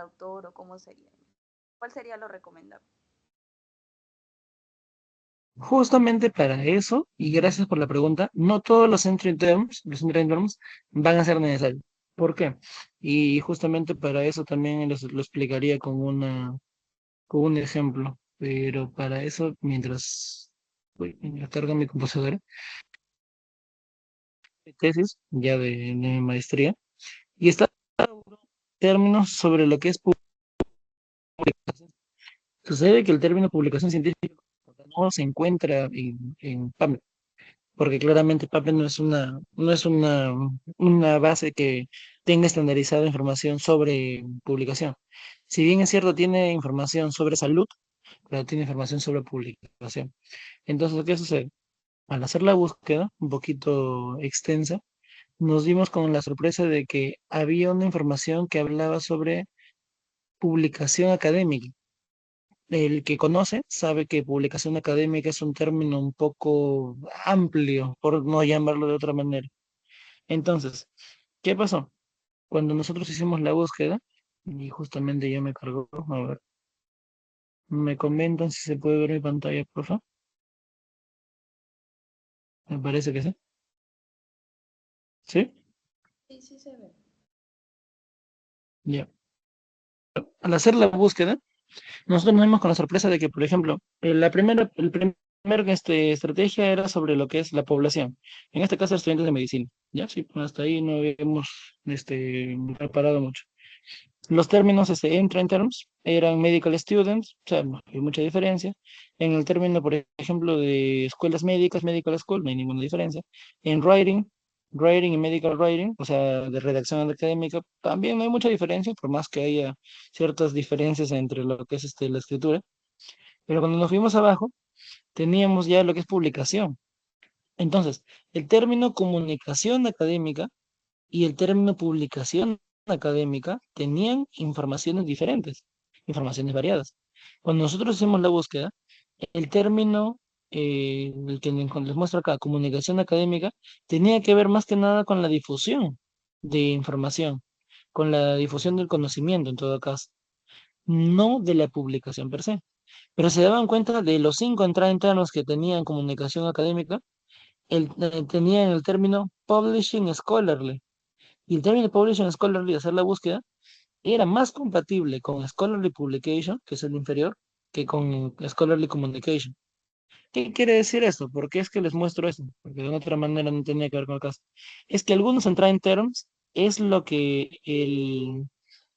autor o cómo sería. ¿Cuál sería lo recomendable? Justamente para eso, y gracias por la pregunta, no todos los entry terms van a ser necesarios. ¿Por qué? Y justamente para eso también lo explicaría con un ejemplo. Pero para eso, mientras carga mi computadora, mi tesis ya de mi maestría, y está términos sobre lo que es publicación. Sucede que el término publicación científica no se encuentra en PubMed, porque claramente PubMed no es una base que tenga estandarizada información sobre publicación. Si bien es cierto, tiene información sobre salud, pero tiene información sobre publicación. Entonces, ¿qué sucede? Al hacer la búsqueda, un poquito extensa, nos dimos con la sorpresa de que había una información que hablaba sobre publicación académica. El que conoce sabe que publicación académica es un término un poco amplio, por no llamarlo de otra manera. Entonces, ¿qué pasó? Cuando nosotros hicimos la búsqueda, y justamente ya me cargó, a ver, me comentan si se puede ver mi pantalla, por favor. Me parece que sí. ¿Sí? Sí, sí se ve. Ya. Al hacer la búsqueda, nosotros nos dimos con la sorpresa de que, por ejemplo, el primer estrategia era sobre lo que es la población. En este caso, estudiantes de medicina. Ya, sí, hasta ahí no habíamos reparado mucho. Los términos entry terms eran medical students, o sea, no hay mucha diferencia. En el término, por ejemplo, de escuelas médicas, medical school, no hay ninguna diferencia. En writing y medical writing, o sea, de redacción académica, también no hay mucha diferencia, por más que haya ciertas diferencias entre lo que es la escritura. Pero cuando nos fuimos abajo, teníamos ya lo que es publicación. Entonces, el término comunicación académica y el término publicación académica tenían informaciones diferentes, informaciones variadas. Cuando nosotros hicimos la búsqueda, el término, el que les muestro acá, comunicación académica, tenía que ver más que nada con la difusión de información, con la difusión del conocimiento en todo caso, no de la publicación per se. Pero se daban cuenta de los 5 internos que tenían comunicación académica, tenían el término publishing scholarly. Y el término Publishing Scholarly, hacer la búsqueda, era más compatible con Scholarly Publication, que es el inferior, que con Scholarly Communication. ¿Qué quiere decir esto? ¿Por qué es que les muestro esto? Porque de otra manera no tenía que ver con el caso. Es que algunos entry terms es lo que el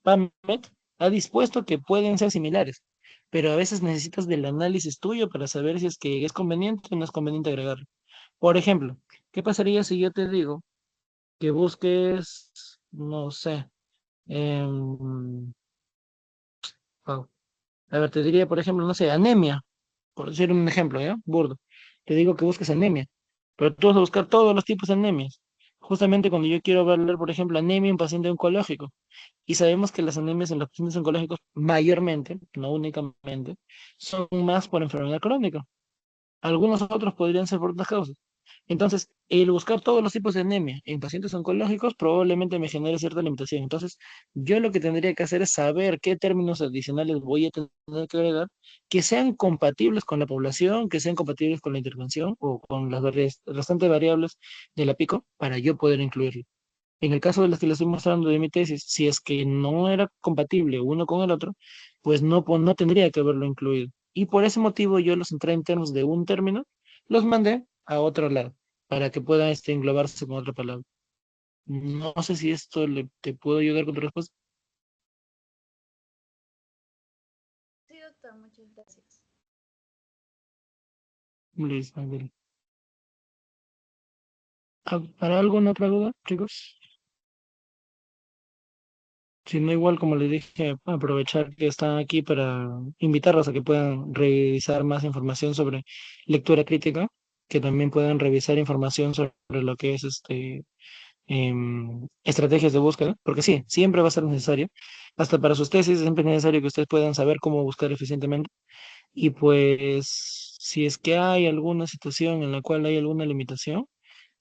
PubMed ha dispuesto que pueden ser similares, pero a veces necesitas del análisis tuyo para saber si es que es conveniente o no es conveniente agregarlo. Por ejemplo, ¿qué pasaría si yo te digo que busques, no sé, em, wow, a ver, te diría, por ejemplo, no sé, anemia, por decir un ejemplo, ¿ya? Burdo. Te digo que busques anemia, pero tú vas a buscar todos los tipos de anemias. Justamente cuando yo quiero ver, por ejemplo, anemia en un paciente oncológico, y sabemos que las anemias en los pacientes oncológicos, mayormente, no únicamente, son más por enfermedad crónica. Algunos otros podrían ser por otras causas. Entonces, el buscar todos los tipos de anemia en pacientes oncológicos probablemente me genere cierta limitación. Entonces, yo lo que tendría que hacer es saber qué términos adicionales voy a tener que agregar que sean compatibles con la población, que sean compatibles con la intervención o con las restantes variables de la PICO para yo poder incluirlo. En el caso de las que les estoy mostrando de mi tesis, si es que no era compatible uno con el otro, pues no tendría que haberlo incluido. Y por ese motivo yo los entré en términos de un término, los mandé a otro lado, para que pueda englobarse con otra palabra. No sé si esto te puedo ayudar con tu respuesta. Sí, doctor, muchas gracias. Luis, Ángel. ¿Para alguna otra duda, chicos? Si no, igual como les dije, aprovechar que están aquí para invitarlos a que puedan revisar más información sobre lectura crítica, que también puedan revisar información sobre lo que es estrategias de búsqueda, porque sí, siempre va a ser necesario, hasta para sus tesis, siempre es necesario que ustedes puedan saber cómo buscar eficientemente. Y pues, si es que hay alguna situación en la cual hay alguna limitación,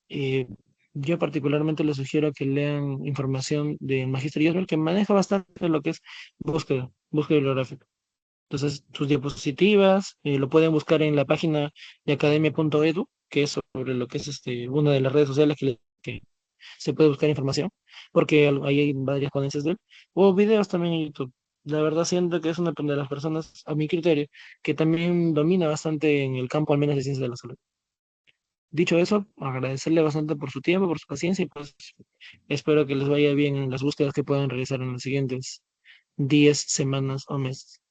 eh, yo particularmente les sugiero que lean información de Magister Yosbel, que maneja bastante lo que es búsqueda bibliográfica. Entonces, sus diapositivas lo pueden buscar en la página de academia.edu, que es sobre lo que es una de las redes sociales que se puede buscar información, porque ahí hay varias ponencias de él, o videos también en YouTube. La verdad siento que es una de las personas, a mi criterio, que también domina bastante en el campo, al menos de ciencias de la salud. Dicho eso, agradecerle bastante por su tiempo, por su paciencia y pues espero que les vaya bien en las búsquedas que puedan realizar en los siguientes 10 semanas o meses.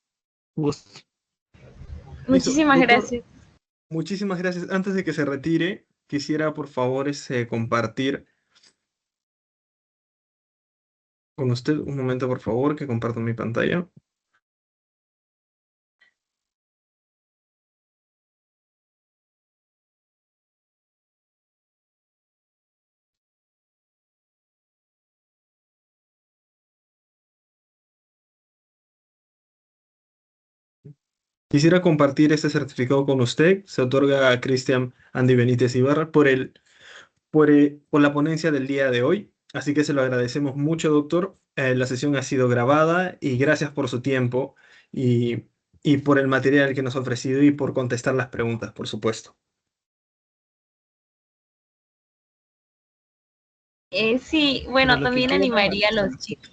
Gusto. Listo, Muchísimas doctor, gracias. muchísimas gracias. Antes de que se retire, quisiera por favor compartir con usted un momento, por favor, que comparto mi pantalla. Quisiera compartir este certificado con usted. Se otorga a Cristian Andy Benítez Ibarra por la ponencia del día de hoy. Así que se lo agradecemos mucho, doctor. La sesión ha sido grabada y gracias por su tiempo y, y por el material que nos ha ofrecido y por contestar las preguntas, por supuesto. Sí, Para bueno, lo que también quiera. animaría a los chicos.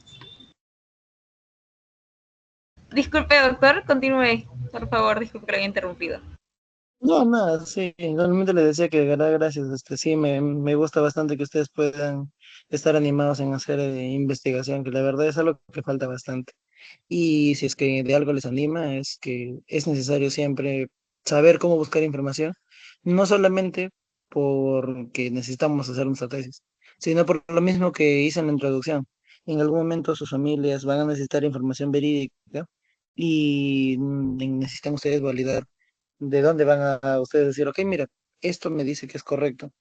Disculpe, doctor, continúe, por favor, disculpe que lo haya interrumpido. No, nada, sí, realmente les decía que de verdad gracias. Sí, me gusta bastante que ustedes puedan estar animados en hacer investigación, que la verdad es algo que falta bastante. Y si es que de algo les anima, es que es necesario siempre saber cómo buscar información, no solamente porque necesitamos hacer nuestra tesis, sino por lo mismo que hice en la introducción. En algún momento sus familias van a necesitar información verídica y necesitan ustedes validar de dónde van a ustedes decir, ok, mira, esto me dice que es correcto.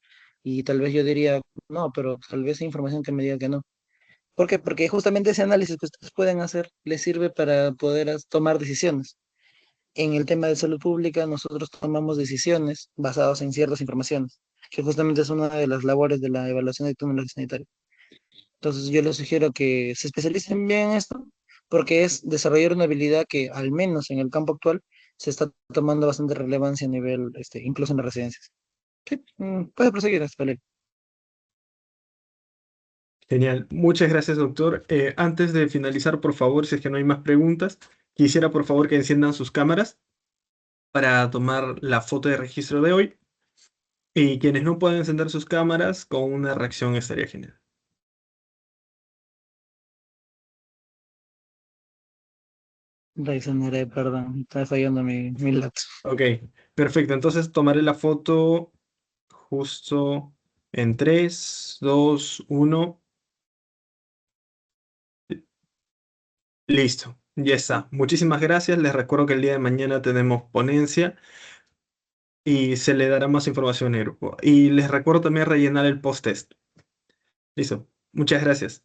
Y tal vez yo diría, no, pero tal vez hay información que me diga que no. ¿Por qué? Porque justamente ese análisis que ustedes pueden hacer les sirve para poder tomar decisiones. En el tema de salud pública, nosotros tomamos decisiones basadas en ciertas informaciones, que justamente es una de las labores de la evaluación de tecnología sanitaria. Entonces, yo les sugiero que se especialicen bien en esto, porque es desarrollar una habilidad que, al menos en el campo actual, se está tomando bastante relevancia a nivel, incluso en las residencias. Sí, puede proseguir, Valeria. Genial. Muchas gracias, doctor. Antes de finalizar, por favor, si es que no hay más preguntas, quisiera por favor que enciendan sus cámaras para tomar la foto de registro de hoy. Y quienes no pueden encender sus cámaras, con una reacción estaría genial. Reaccionaré, perdón, está fallando mi laptop. Ok, perfecto. Entonces tomaré la foto justo en 3, 2, 1. Listo, ya está. Muchísimas gracias. Les recuerdo que el día de mañana tenemos ponencia y se le dará más información en el grupo. Y les recuerdo también rellenar el post-test. Listo. Muchas gracias.